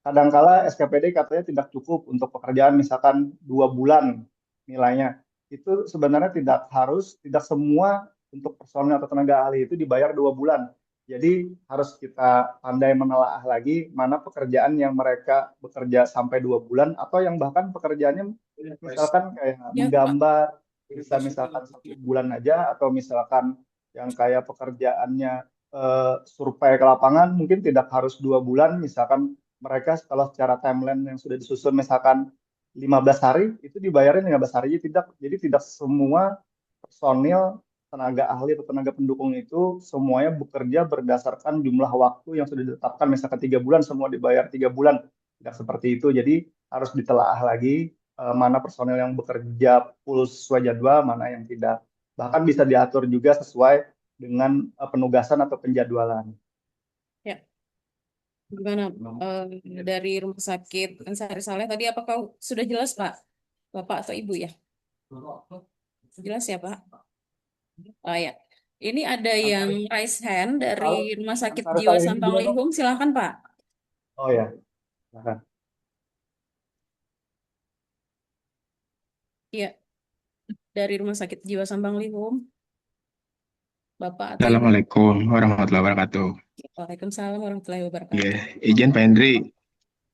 Kadangkala SKPD katanya tidak cukup untuk pekerjaan misalkan 2 bulan nilainya. Itu sebenarnya tidak harus, tidak semua untuk personel atau tenaga ahli itu dibayar 2 bulan. Jadi harus kita pandai menelaah lagi mana pekerjaan yang mereka bekerja sampai 2 bulan atau yang bahkan pekerjaannya misalkan kayak Ya, Pak. menggambar bisa misalkan 1 bulan aja atau misalkan yang kayak pekerjaannya survei ke lapangan mungkin tidak harus 2 bulan misalkan mereka kalau secara timeline yang sudah disusun misalkan 15 hari itu dibayarin 15 hari. Jadi tidak semua personil, tenaga ahli atau tenaga pendukung itu semuanya bekerja berdasarkan jumlah waktu yang sudah ditetapkan, misalkan 3 bulan semua dibayar 3 bulan. Tidak seperti itu. Jadi harus ditelaah lagi mana personil yang bekerja full sesuai jadwal, mana yang tidak. Bahkan bisa diatur juga sesuai dengan penugasan atau penjadwalan. Ya, gimana dari Rumah Sakit Ansari Saleh tadi apakah sudah jelas Pak? Bapak atau Ibu ya? Jelas ya Pak? Oh ya. Ini ada yang Ansari, raise hand dari Rumah Sakit Ansari Jiwa Saleh ini Sampang gimana? Lihum. Silakan Pak. Oh ya, silakan. Iya, dari Rumah Sakit Jiwa Sampang Lihum. Bapak atau Ibu? Assalamualaikum warahmatullahi wabarakatuh. Waalaikumsalam warahmatullahi Ya, wabarakatuh. izin Pak Hendri.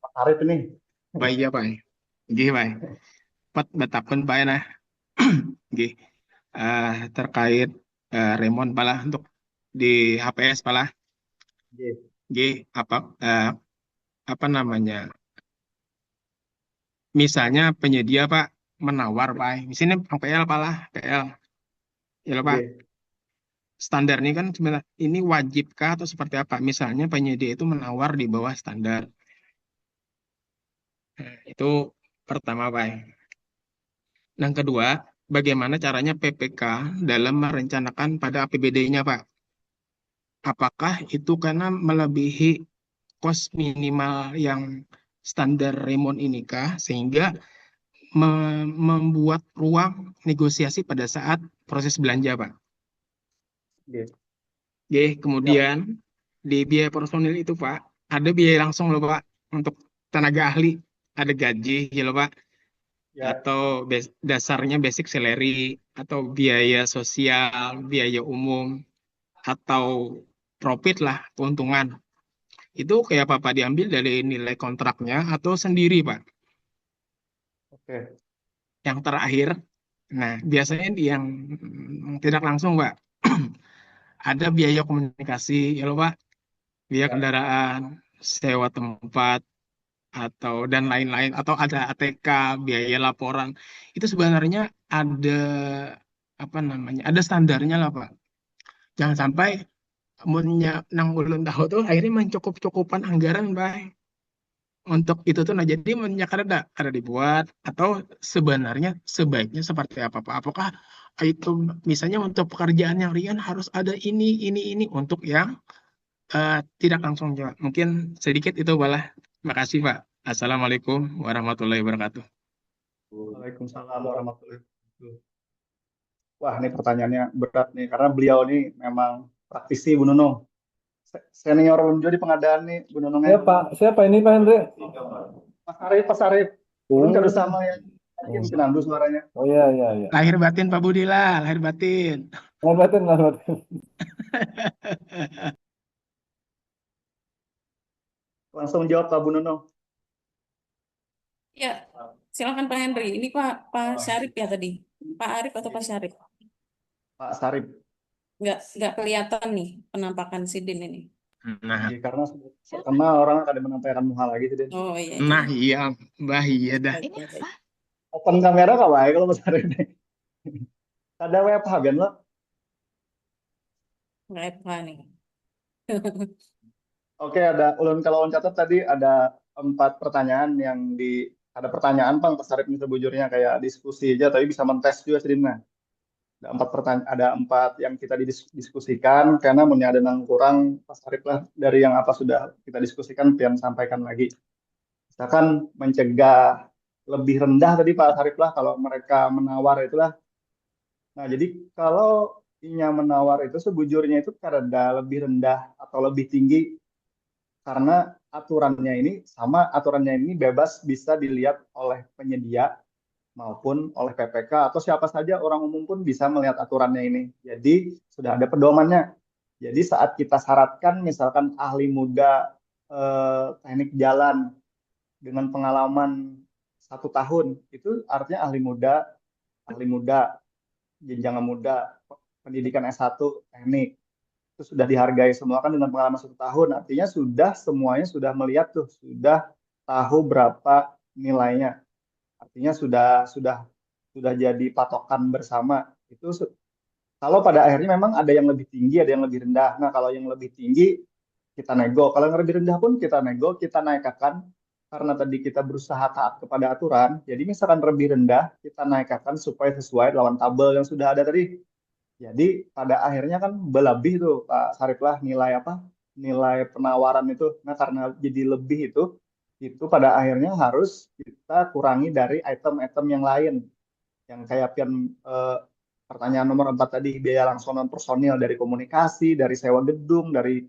Pak Arif ini. Pak iya Pak. Nggih Pak. Pat betapun Pak nah. Nggih. Terkait remon pala untuk di HPS pala. Oke. Nggih, apa namanya? Misalnya penyedia Pak menawar Pak. Misalnya PL pala, PL. Ya lho, Pak. Oke. Standar ini kan sebenarnya ini wajibkah atau seperti apa? Misalnya penyedia itu menawar di bawah standar. Nah, itu pertama Pak. Yang kedua, bagaimana caranya PPK dalam merencanakan pada APBD-nya, Pak? Apakah itu karena melebihi kos minimal yang standar Remon ini kah, sehingga membuat ruang negosiasi pada saat proses belanja, Pak? Oke. Oke, Siap. kemudian di biaya personil itu, Pak, ada biaya langsung loh, Pak, untuk tenaga ahli, ada gaji, ya loh, Pak. Ya. Atau dasarnya basic salary atau biaya sosial, biaya umum atau profit lah, keuntungan. Itu kayak apa Pak, diambil dari nilai kontraknya atau sendiri Pak? Oke. Yang terakhir, nah biasanya di yang tidak langsung Pak, ada biaya komunikasi ya loh Pak, biaya Ya. kendaraan, sewa tempat atau dan lain-lain, atau ada ATK, biaya laporan. Itu sebenarnya ada apa namanya, ada standarnya lah Pak. Jangan sampai nang ulun tahu tuh akhirnya mencukup-cukupan anggaran Pak untuk itu tuh. Nah jadi menyak ada dibuat, atau sebenarnya sebaiknya seperti apa Pak? Apakah itu misalnya untuk pekerjaan yang ringan harus ada ini untuk yang tidak langsung jawab. Mungkin sedikit itu balah. Makasih Pak. Assalamualaikum warahmatullahi wabarakatuh. Waalaikumsalam warahmatullahi wabarakatuh. Wah, ini pertanyaannya berat nih, karena beliau nih memang praktisi, Bu Nunung. Senior ulun juga di pengadaan nih, Bu Nunung ya. Siapa ini Pak Hendri? Mas Arif. Ulun Oh. kan sama yang mungkin Sinandu suaranya. Oh iya. Lahir batin Pak Budila, lahir batin. Batin. Langsung jawab Pak Bu Nunung. Ya, silakan Pak Henry. Ini Pak Syarif ya tadi. Pak Arif atau Pak Syarif? Pak Sarif. Nggak kelihatan nih penampakan Sidin ini. Nah, Karena kenal orang akan menampilkan muka lagi sih. Oh iya. nah iya, Mbah iya dah. Baik. Open kamera kak baik kalau Mas Sarif nih. Ada web hagen lo. Nggak FH nih. Oke, kalau ulun catat tadi ada 4 pertanyaan yang ada pertanyaan Bang Pak Sarif ini sebujurnya kayak diskusi aja, tapi bisa mentes juga sih. Ada 4 pertanyaan, ada 4 yang kita diskusikan, karena punya ada yang kurang Pak Sarif lah dari yang apa sudah kita diskusikan, yang sampaikan lagi. Misalkan mencegah lebih rendah tadi Pak Sarif lah kalau mereka menawar itulah. Nah, jadi kalau inya menawar itu sebujurnya itu karena lebih rendah atau lebih tinggi, karena aturannya ini bebas bisa dilihat oleh penyedia maupun oleh PPK atau siapa saja orang umum pun bisa melihat aturannya ini. Jadi sudah ada pedomannya. Jadi saat kita syaratkan misalkan ahli muda teknik jalan dengan pengalaman 1 tahun, itu artinya ahli muda, jenjang muda, pendidikan S1 teknik, itu sudah dihargai semua kan dengan pengalaman 1 tahun. Artinya semuanya sudah melihat tuh, sudah tahu berapa nilainya. Artinya sudah jadi patokan bersama. Itu kalau pada akhirnya memang ada yang lebih tinggi, ada yang lebih rendah. Nah, kalau yang lebih tinggi kita nego. Kalau yang lebih rendah pun kita nego, kita naikkan karena tadi kita berusaha taat kepada aturan. Jadi misalkan lebih rendah, kita naikkan supaya sesuai lawan tabel yang sudah ada tadi. Jadi pada akhirnya kan berlebih tuh Pak Sarip lah nilai apa? Nilai penawaran itu. Nah, karena jadi lebih itu pada akhirnya harus kita kurangi dari item-item yang lain. Yang kayak pertanyaan nomor 4 tadi, biaya langsung non personil dari komunikasi, dari sewa gedung, dari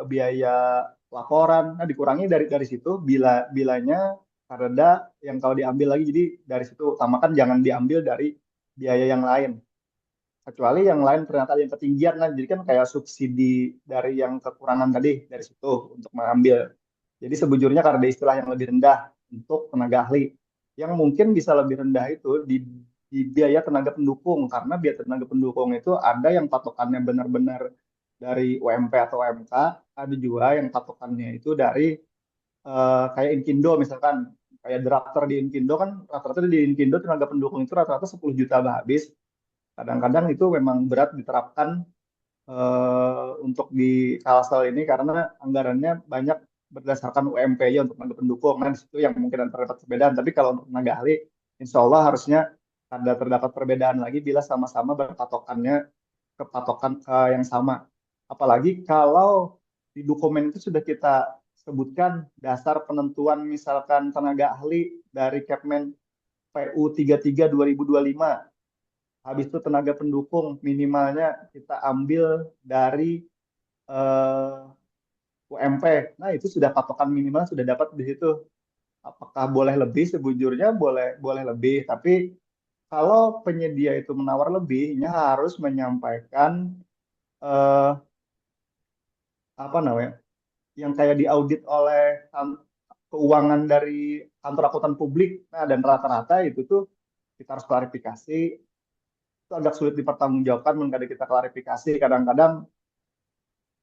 biaya laporan. Nah, dikurangi dari situ bilanya karena yang kalau diambil lagi, jadi dari situ utamakan jangan diambil dari biaya yang lain. Kecuali yang lain ternyata ada yang ketinggian, nah jadi kan kayak subsidi dari yang kekurangan tadi dari situ untuk mengambil. Jadi sebujurnya karena ada istilah yang lebih rendah untuk tenaga ahli, yang mungkin bisa lebih rendah itu di biaya tenaga pendukung, karena biaya tenaga pendukung itu ada yang patokannya benar-benar dari UMP atau UMK, ada juga yang patokannya itu dari kayak Inkindo misalkan, kayak drafter di Inkindo kan rata-rata di Inkindo tenaga pendukung itu rata-rata 10 juta habis. Kadang-kadang itu memang berat diterapkan untuk di Kalsel ini karena anggarannya banyak berdasarkan UMP ya untuk tenaga pendukung. Nah, di situ yang mungkin terdapat perbedaan. Tapi kalau untuk tenaga ahli, insya Allah harusnya ada terdapat perbedaan lagi bila sama-sama berpatokannya ke patokan yang sama. Apalagi kalau di dokumen itu sudah kita sebutkan dasar penentuan misalkan tenaga ahli dari Kepmen PU 33 2025. Habis itu tenaga pendukung minimalnya kita ambil dari eh, UMP. Nah, itu sudah patokan minimal sudah dapat di situ. Apakah boleh lebih? Sebujurnya boleh boleh lebih, tapi kalau penyedia itu menawar lebihnya harus menyampaikan eh, apa namanya? Yang kayak diaudit oleh keuangan dari kantor akuntan publik. Nah, dan rata-rata itu tuh kita harus klarifikasi, itu agak sulit dipertanggungjawabkan mengkali kita klarifikasi. Kadang-kadang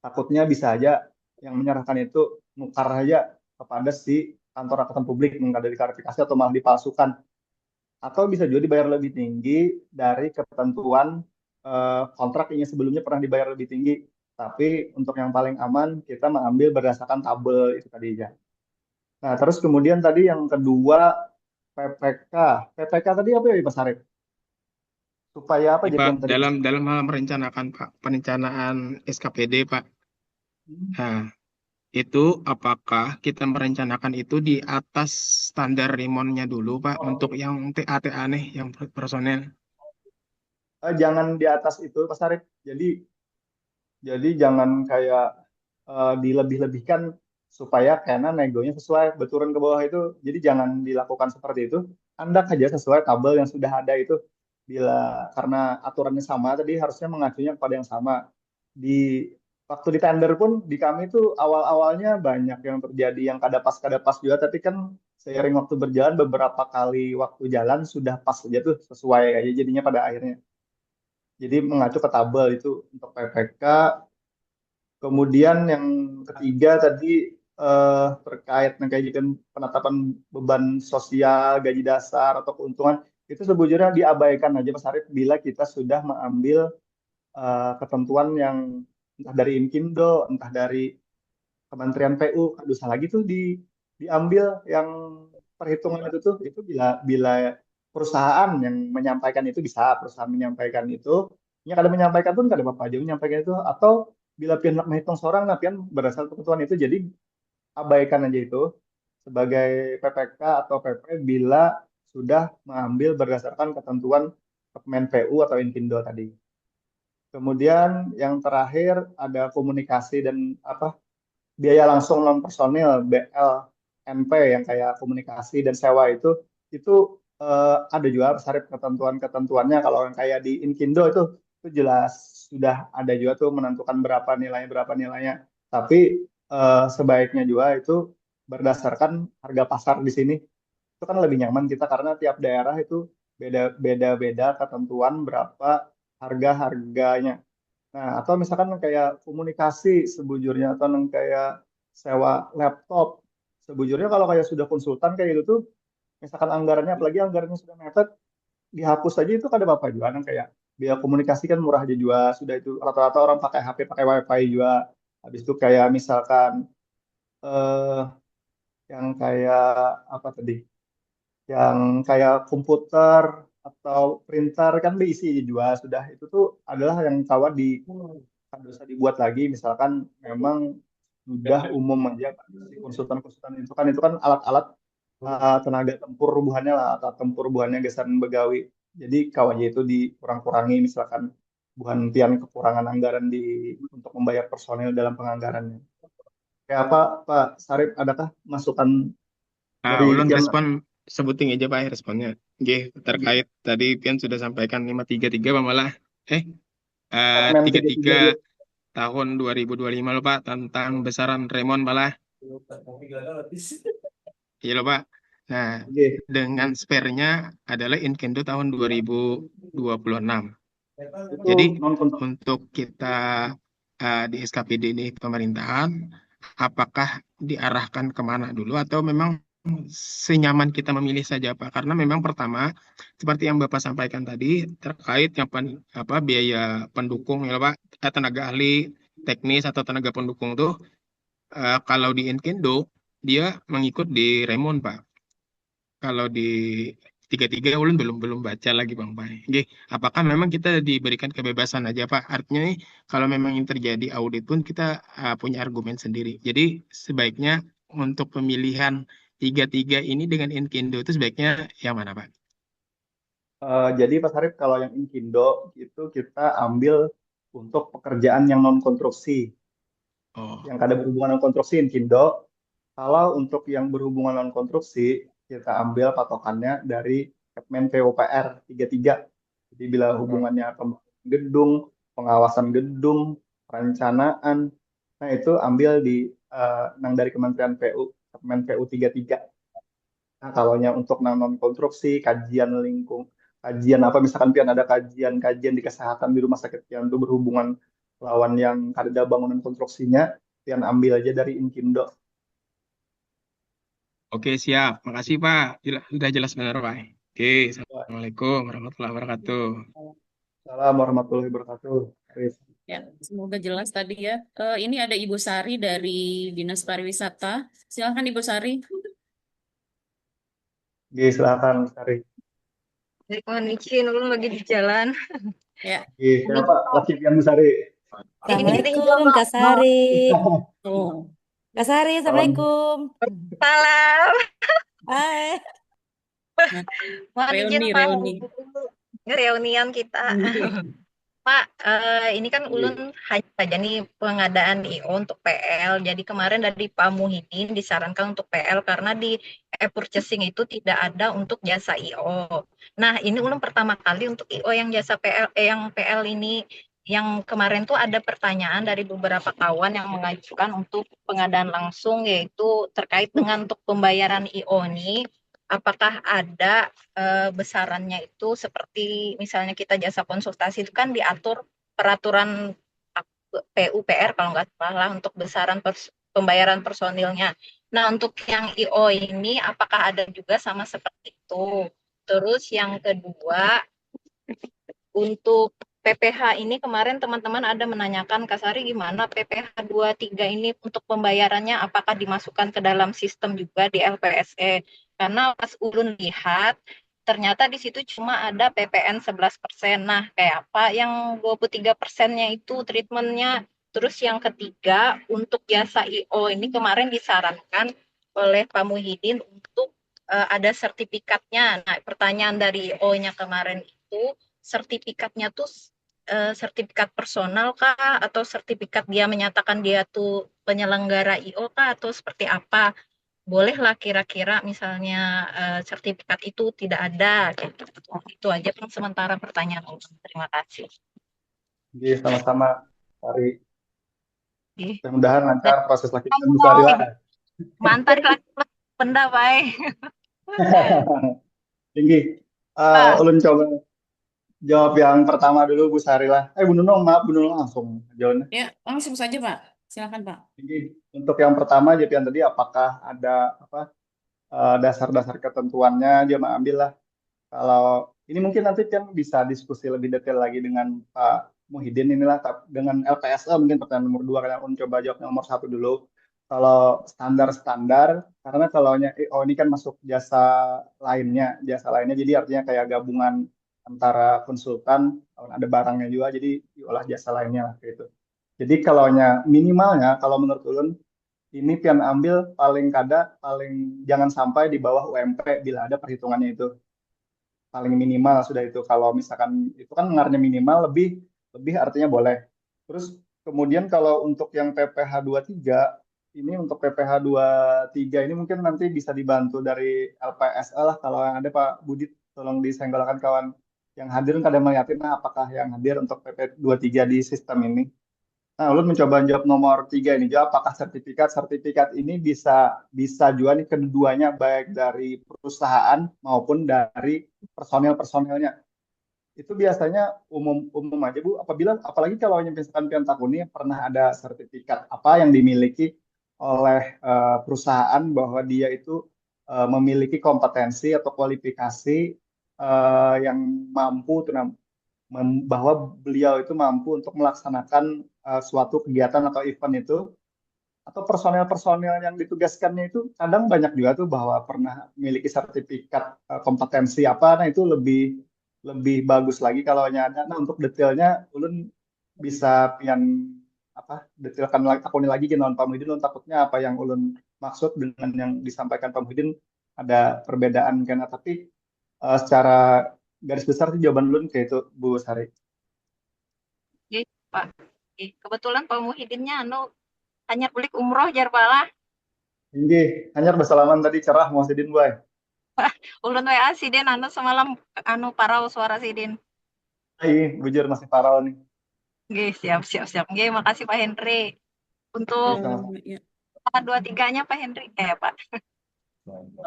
takutnya bisa aja yang menyerahkan itu nukar aja kepada si kantor akuntan publik mengkali diklarifikasi atau malah dipalsukan. Atau bisa juga dibayar lebih tinggi dari ketentuan kontrak yang sebelumnya pernah dibayar lebih tinggi. Tapi untuk yang paling aman kita mengambil berdasarkan tabel itu tadi ya. Nah, terus kemudian tadi yang kedua PPK. PPK tadi apa ya Mas Arif? Supaya apa Ya, jadi Pak, yang tadi? dalam hal merencanakan Pak, perencanaan SKPD Pak. Nah, itu apakah kita merencanakan itu di atas standar rimonnya dulu Pak untuk yang TA nih, yang personel. Jangan di atas itu Mas Arif. Jadi jangan kayak dilebih-lebihkan supaya karena negonya sesuai berturun ke bawah itu. Jadi jangan dilakukan seperti itu. Anda saja sesuai tabel yang sudah ada itu. Bila karena aturannya sama tadi harusnya mengacunya kepada yang sama. Di waktu di tender pun di kami itu awal-awalnya banyak yang terjadi yang kada pas juga, tapi kan seiring waktu berjalan beberapa kali waktu jalan sudah pas saja tuh sesuai aja jadinya pada akhirnya. Jadi mengacu ke tabel itu untuk PPK. Kemudian yang ketiga tadi terkait dengan kajian penetapan beban sosial, gaji dasar atau keuntungan itu sebujurnya diabaikan aja Mas Arief bila kita sudah mengambil ketentuan yang entah dari Inkindo, entah dari Kementerian PU, aduh salah lagi tuh diambil yang perhitungan itu bila bila perusahaan yang menyampaikan itu bisa perusahaan menyampaikan itu, yang ada menyampaikan pun kada apa-apa aja menyampaikan itu, atau bila pihak menghitung seorang nah pihak berdasarkan ketentuan itu, jadi abaikan aja itu sebagai PPK atau PP bila sudah mengambil berdasarkan ketentuan Kemen PU atau Inkindo tadi. Kemudian yang terakhir ada komunikasi dan apa biaya langsung non personil BLNP yang kayak komunikasi dan sewa itu ada juga sarif ketentuan-ketentuannya. Kalau yang kayak di Inkindo itu jelas sudah ada juga tuh menentukan berapa nilainya. Tapi sebaiknya juga itu berdasarkan harga pasar di sini. Itu kan lebih nyaman kita karena tiap daerah itu beda-beda ketentuan berapa harga-harganya. Nah, atau misalkan kayak komunikasi sebujurnya atau kayak sewa laptop. Sebujurnya kalau kayak sudah konsultan kayak gitu tuh misalkan anggarannya, apalagi anggarannya sudah mepet, dihapus aja itu kada apa-apa juga kan, kayak biaya komunikasi kan murah aja juga, sudah itu rata-rata orang pakai HP pakai wifi juga. Habis itu kayak misalkan eh yang kayak apa tadi, yang kayak komputer atau printer kan diisi aja juga sudah, itu tuh adalah yang tawar di kan bisa dibuat lagi, misalkan memang sudah umum aja kan, si konsultan-konsultan itu kan alat-alat tenaga tempur rubuhannya lah, atau tempur rubuhannya geseran begawi. Jadi kawannya itu dikurang-kurangi, misalkan bukan tian kekurangan anggaran untuk membayar personil dalam penganggarannya. Kayak apa, Pak Sarip, adakah masukan dari Ulun Pian? respon sebuting aja Pak responnya. Nggih, terkait tadi Pian sudah sampaikan 533 Pak malah eh Permen 33 33 ya. tahun 2025 loh Pak tentang besaran remon malah. Iya loh Pak. Nah, Oke. dengan spare-nya adalah Inkendo tahun 2026. Itu Jadi non kontak. untuk kita di SKPD ini pemerintahan, apakah diarahkan kemana dulu atau memang senyaman kita memilih saja Pak? Karena memang pertama, seperti yang Bapak sampaikan tadi, terkait yang biaya pendukung ya Pak, tenaga ahli teknis atau tenaga pendukung tuh, kalau di Inkendo, dia mengikut di Remon Pak. Kalau di 33 ulun belum belum baca lagi Bang Pai. Oke, apakah memang kita diberikan kebebasan aja Pak? Artinya nih kalau memang yang terjadi audit pun kita punya argumen sendiri. Jadi sebaiknya untuk pemilihan 33 ini dengan Inkindo itu sebaiknya yang mana Pak? Jadi Pak Sarip, kalau yang Inkindo itu kita ambil untuk pekerjaan yang non konstruksi, Oh, yang kada berhubungan dengan konstruksi Inkindo. Kalau untuk yang berhubungan non konstruksi, kita ambil patokannya dari Kepmen PUPR 33. Jadi bila hubungannya pembangunan gedung, pengawasan gedung, perencanaan, nah itu ambil yang dari Kementerian PU, Kepmen PU 33. Nah, kalau untuk non konstruksi, kajian apa, misalkan pian ada kajian di kesehatan di rumah sakit pian itu berhubungan lawan yang ada bangunan konstruksinya, pian ambil aja dari Inkindo. oke siap. Makasih Pak. Sudah jelas benar Pak. Oke, Assalamualaikum warahmatullahi wabarakatuh. Assalamualaikum warahmatullahi wabarakatuh. Arif. Ya, semoga jelas tadi ya. Ini ada Ibu Sari dari Dinas Pariwisata. Silakan Ibu Sari. Oke, silakan Sari. Mohon izin, ulun lagi di jalan. Ya. Oke, siapa? Laki pian Sari. Assalamualaikum Kak Sari. Oh. Kak Sari, Assalamualaikum. Salam. Hai. Mohon izin Pak, reunian kita. Pak, ini kan ulun hanya saja nih pengadaan IO untuk PL. Jadi kemarin dari Pak Muhyiddin disarankan untuk PL karena di e-purchasing itu tidak ada untuk jasa IO. Nah, ini ulun pertama kali untuk IO yang jasa PL, yang PL ini. Yang kemarin tuh ada pertanyaan dari beberapa kawan yang mengajukan untuk pengadaan langsung, yaitu terkait dengan untuk pembayaran IO ini. Apakah ada besarannya itu seperti misalnya kita jasa konsultasi itu kan diatur peraturan PUPR kalau nggak salah untuk besaran pembayaran personilnya. Nah, untuk yang IO ini apakah ada juga sama seperti itu? Terus yang kedua, untuk PPH ini kemarin teman-teman ada menanyakan Kak Sari gimana PPH 23 ini untuk pembayarannya, apakah dimasukkan ke dalam sistem juga di LPSE? Karena pas ulun lihat ternyata di situ cuma ada PPN 11%. Nah, kayak apa yang 23%-nya itu treatmentnya? Terus yang ketiga, untuk jasa IO ini kemarin disarankan oleh Pak Muhyiddin untuk ada sertifikatnya. Nah, pertanyaan dari IO-nya kemarin itu, sertifikatnya tuh sertifikat personal kah, atau sertifikat dia menyatakan dia tuh penyelenggara IO kah, atau seperti apa? Bolehlah kira-kira misalnya sertifikat itu tidak ada. Itu aja Bang, sementara pertanyaan. Terima kasih. Oke, sama-sama Sari. Oke. Mudah-mudahan lancar proses laki pian Bu Sari lah. Mantap lah, pendapat. Tinggi. Ulun coba jawab yang pertama dulu Bu Sari lah. Bu Nunung, maaf Bu Nunung, langsung jawabnya. Ya, langsung saja Pak. Silakan Pak. Tinggi. Untuk yang pertama Jepian tadi, apakah ada dasar-dasar ketentuannya dia mengambil lah. Kalau ini mungkin nanti kan bisa diskusi lebih detail lagi dengan Pak Muhyiddin inilah dengan LPSE mungkin pertanyaan nomor 2 kalian coba jawab nomor 1 dulu. Kalau standar-standar karena kalau ini kan masuk jasa lainnya jadi artinya kayak gabungan antara konsultan ada barangnya juga jadi diolah jasa lainnya lah kayak itu. Jadi kalau minimalnya kalau menurut Ulun ini pian ambil paling jangan sampai di bawah UMP bila ada perhitungannya itu paling minimal sudah itu. Kalau misalkan itu kan ngarnya minimal lebih lebih artinya boleh. Terus kemudian kalau untuk yang PPh 23 ini untuk PPh 23 ini mungkin nanti bisa dibantu dari LPSL lah kalau yang ada Pak Budi tolong disenggolkan kawan yang hadir kadang melihatin apakah yang hadir untuk PP 23 di sistem ini. Nah, lu mencoba jawab nomor 3 ini, jawab apakah sertifikat ini bisa juga nih keduanya baik dari perusahaan maupun dari personel-personelnya. Itu biasanya umum aja Bu, apalagi kalau misalkan pian takuni pernah ada sertifikat apa yang dimiliki oleh perusahaan bahwa dia itu memiliki kompetensi atau kualifikasi yang mampu bahwa beliau itu mampu untuk melaksanakan suatu kegiatan atau event itu atau personel-personel yang ditugaskannya itu kadang banyak juga tuh bahwa pernah memiliki sertifikat kompetensi apa, nah itu lebih lebih bagus lagi kalau ada. Nah untuk detailnya ulun bisa pian detailkan lagi takuni lagi ke non Pak Muhyiddin ulun takutnya apa yang ulun maksud dengan yang disampaikan Pak Muhyiddin ada perbedaan karena tapi secara garis besar sih jawaban ulun kayak itu Bu Sari. Oke, Pak. Oke, kebetulan Pak Muhyiddinnya hanya kulik umroh jar bala. Inggih, hanya bersalaman tadi cerah Mas Sidin Boy. Ulun WA Sidin semalam parau suara Sidin. Hai, bujur masih parau nih. Oke, siap. Oke, makasih Pak Henry. Untuk Ya. PPh 23-nya Pak Henry. Pak.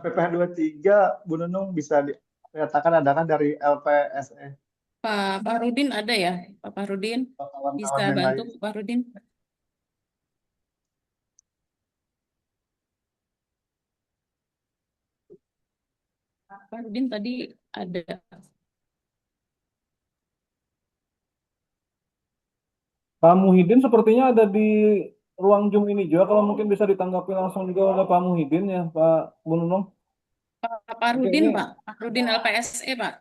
PPh 23 Bu Nunung bisa dikatakan adakah dari LPSE? Pak Rudin ada ya? Pak Rudin bisa Kawan-kawan yang bantu lain. Pak Rudin? Pak Rudin tadi ada. Pak Muhyiddin sepertinya ada di ruang Zoom ini juga. Kalau mungkin bisa ditanggapi langsung juga oleh Pak Muhyiddin ya, Pak Bu Nunung. Pak Oke, Rudin, ini Pak. Pak Rudin LPSE, Pak.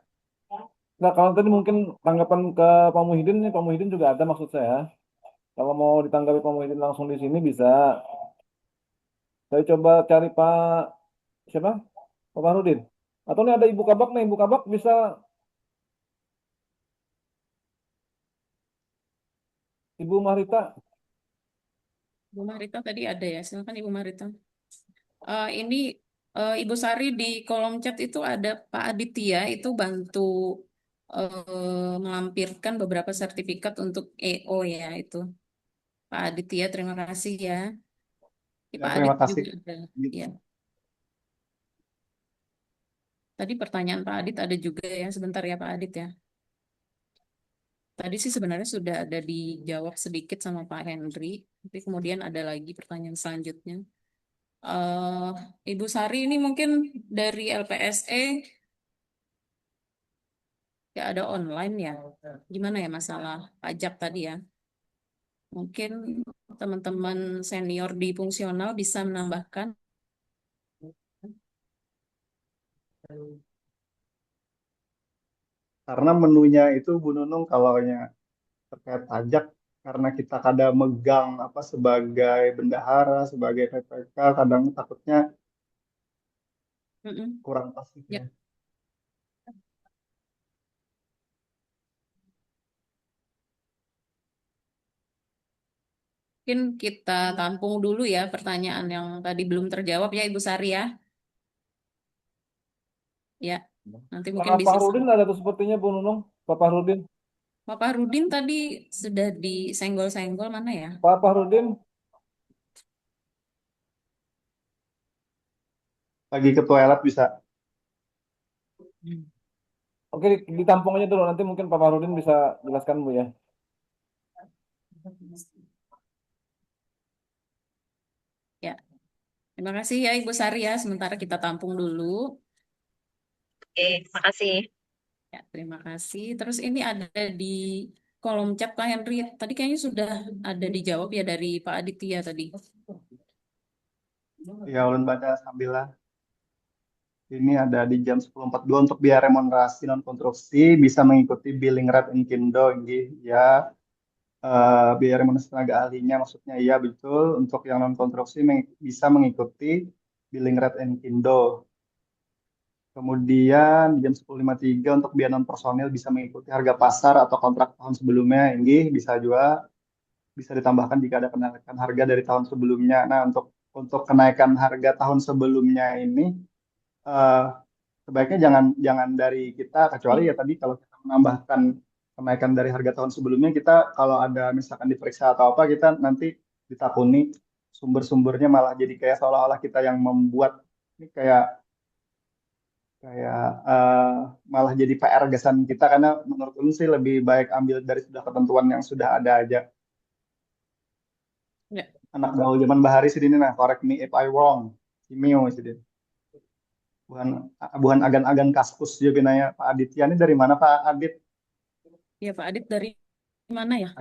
nggak kalau tadi mungkin tanggapan ke Pak Muhyiddin nih, Pak Muhyiddin juga ada maksud saya. Kalau mau ditanggapi Pak Muhyiddin langsung di sini bisa. Saya coba cari Pak siapa? Pak Farudin. Atau nih ada Ibu Kabak nih, Ibu Kabak bisa Ibu Marita. Ibu Marita tadi ada ya, silakan Ibu Marita. Ini Ibu Sari di kolom chat itu ada Pak Aditya itu bantu melampirkan beberapa sertifikat untuk EO ya itu. Pak Aditya, terima kasih ya. Pak Terima Adit kasih. juga ada. Ya. Tadi pertanyaan Pak Adit ada juga ya, sebentar ya Pak Adit ya. Tadi sih sebenarnya sudah ada dijawab sedikit sama Pak Henry, tapi kemudian ada lagi pertanyaan selanjutnya. Ibu Sari ini mungkin dari LPSE ya ada online ya. Gimana ya masalah pajak tadi ya? Mungkin teman-teman senior di fungsional bisa menambahkan. Karena menunya itu Bu Nunung kalau terkait pajak karena kita kadang megang sebagai bendahara, sebagai PPK, kadang takutnya kurang pas gitu Ya. ya. Mungkin kita tampung dulu ya pertanyaan yang tadi belum terjawab ya Ibu Sari ya. Ya, nanti mungkin Pak bisa. Farudin ada tuh sepertinya Bu Nunung. Pak Farudin. Pak Farudin tadi sudah disenggol-senggol mana ya? Pak Farudin. Lagi ke toilet bisa. Oke, ditampung aja dulu. Nanti mungkin Pak Farudin bisa jelaskan Bu ya. Ya. Terima kasih ya Ibu Sari ya. Sementara kita tampung dulu. Oke, makasih. Ya, terima kasih. Terus ini ada di kolom chat Kak Henry. Tadi kayaknya sudah ada dijawab ya dari Pak Aditya tadi. Ya, ulun baca sambil lah. Ini ada di jam 10.42 untuk biaya remunerasi non konstruksi bisa mengikuti billing rate Inkindo nggih. Ya, biaya remunerasi tenaga ahlinya maksudnya iya betul. Untuk yang non konstruksi bisa mengikuti billing rate Inkindo. Kemudian di jam 10.53 untuk biaya non personil bisa mengikuti harga pasar atau kontrak tahun sebelumnya. Ini bisa juga bisa ditambahkan jika ada kenaikan harga dari tahun sebelumnya. Nah, untuk kenaikan harga tahun sebelumnya ini eh, sebaiknya jangan jangan dari kita, kecuali ya tadi kalau kita menambahkan kenaikan dari harga tahun sebelumnya, kita kalau ada misalkan diperiksa atau apa, kita nanti ditakuni sumber-sumbernya, malah jadi kayak seolah-olah kita yang membuat ini, kayak kayak malah jadi PR gesan kita, karena menurut saya sih lebih baik ambil dari sudah ketentuan yang sudah ada aja. Ya. Anak gaul zaman bahari sih ini, nah correct me if I wrong, Simio sih dia. Bukan bukan agan-agan kaskus juga nanya Pak Aditya, ini dari mana Pak Adit? Ya Pak Adit dari mana ya?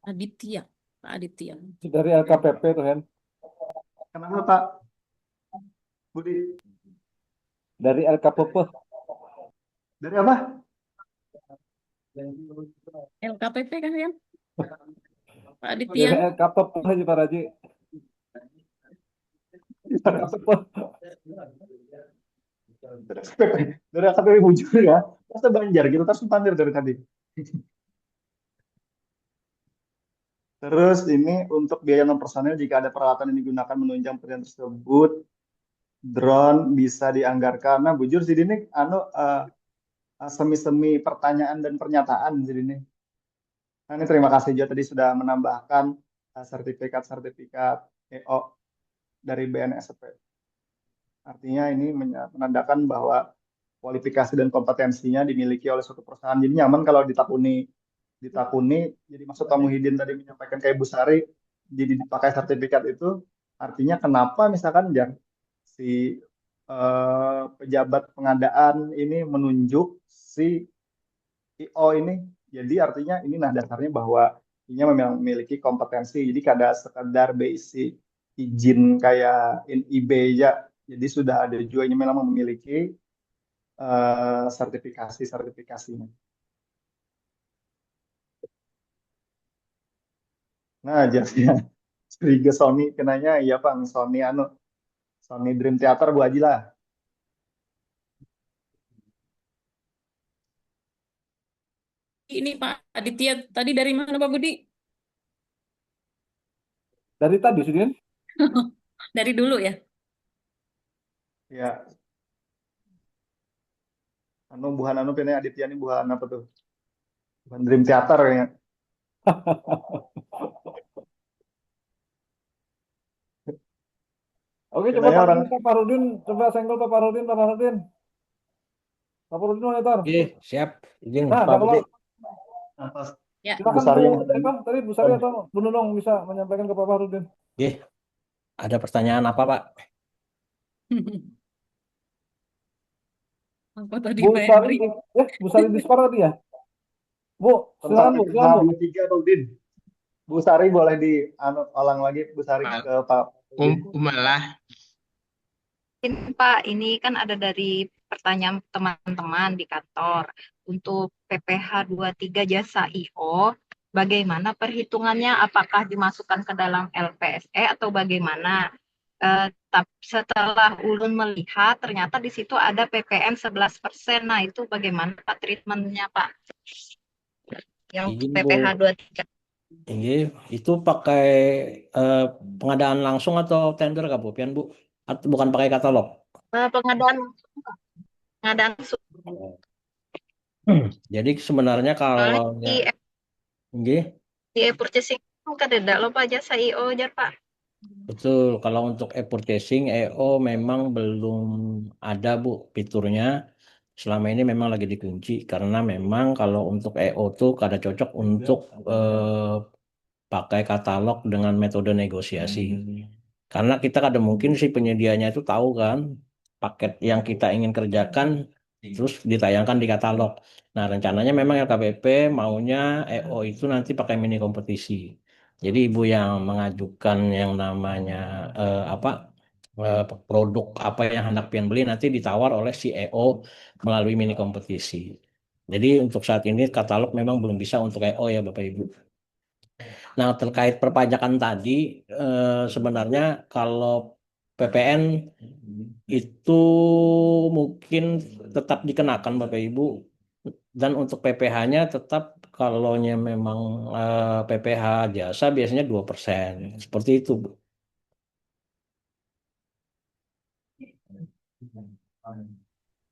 Aditya. Pak Aditya. Dari LKPP tuh kan. Kenapa Pak Budi? Dari LKPP. Dari apa? LKPP kan ya? Pak Dari Aditya. LKPP aja Pak Raji. LKPP. Dari KPP Bujur ya. Masa Banjar gitu terus Pandir dari tadi. Terus ini untuk biaya non personel jika ada peralatan yang digunakan menunjang pekerjaan tersebut, drone bisa dianggarkan. Nah, bujur sih ini semi-semi pertanyaan dan pernyataan jadi ini. Nah, ini terima kasih juga tadi sudah menambahkan sertifikat-sertifikat EO dari BNSP. Artinya ini menandakan bahwa kualifikasi dan kompetensinya dimiliki oleh suatu perusahaan. Jadi nyaman kalau ditakuni. Jadi maksud Pak Muhyiddin tadi menyampaikan kayak Bu Sari, jadi dipakai sertifikat itu, artinya kenapa misalkan ya si pejabat pengadaan ini menunjuk si IO ini. Jadi artinya ini nah dasarnya bahwa ini memang memiliki kompetensi. Jadi kada sekedar basic izin kayak IB aja. Jadi sudah ada juga yang memang memiliki sertifikasinya. Nah, jadi Liga Sony kenanya iya Bang, Sony Dream Theater Bu Haji lah. Ini Pak Aditya tadi dari mana Pak Budi? Dari tadi sih kan. Dari dulu ya? Ya. Buhan Pene Aditya ini buhan apa tuh? Buhan Dream Theater ya. Oke, coba Pak Farudin, coba senggol Pak Farudin, Pak Farudin. Pak Farudin monitor. Oke, siap. Izin, Nah, Pak kalau Budi. Ya. silakan tadi Bu Sari atau Bu Nunung bisa menyampaikan ke Pak Farudin. Oke, ada pertanyaan apa, Pak? Apa tadi Bu Pak Sari, Henry? Bu Sari Dispar tadi ya? Bu, silakan Bu, silakan Bu. 3 Udin. Bu Sari boleh ulang lagi Bu Sari ke Pak. Malah Mungkin Pak, ini kan ada dari pertanyaan teman-teman di kantor. Untuk PPh 23 jasa IO, bagaimana perhitungannya? Apakah dimasukkan ke dalam LPSE atau bagaimana? Setelah ulun melihat, ternyata di situ ada PPN 11%. Nah, itu bagaimana Pak treatmentnya Pak? Yang Izin, Bu. PPh 23. Ini itu pakai pengadaan langsung atau tender Kak Bu? Pian Bu? Atau bukan pakai katalog? Pengadaan langsung. Jadi sebenarnya kalau di e-purchasing kan ada loh Pak jasa IO aja Pak. betul, kalau untuk e-purchasing EO memang belum ada Bu fiturnya. Selama ini memang lagi dikunci karena memang kalau untuk EO tuh kada cocok untuk pakai katalog dengan metode negosiasi. Karena kita kadang mungkin si penyedianya itu tahu kan paket yang kita ingin kerjakan terus ditayangkan di katalog. Nah, rencananya memang LKPP maunya EO itu nanti pakai mini kompetisi. Jadi ibu yang mengajukan yang namanya apa produk apa yang hendak pian beli nanti ditawar oleh si EO melalui mini kompetisi. Jadi untuk saat ini katalog memang belum bisa untuk EO ya Bapak Ibu. Nah, terkait perpajakan tadi, sebenarnya kalau PPN itu mungkin tetap dikenakan Bapak Ibu, dan untuk PPh-nya tetap kalau memang PPh jasa biasanya 2%. Seperti itu, Bu.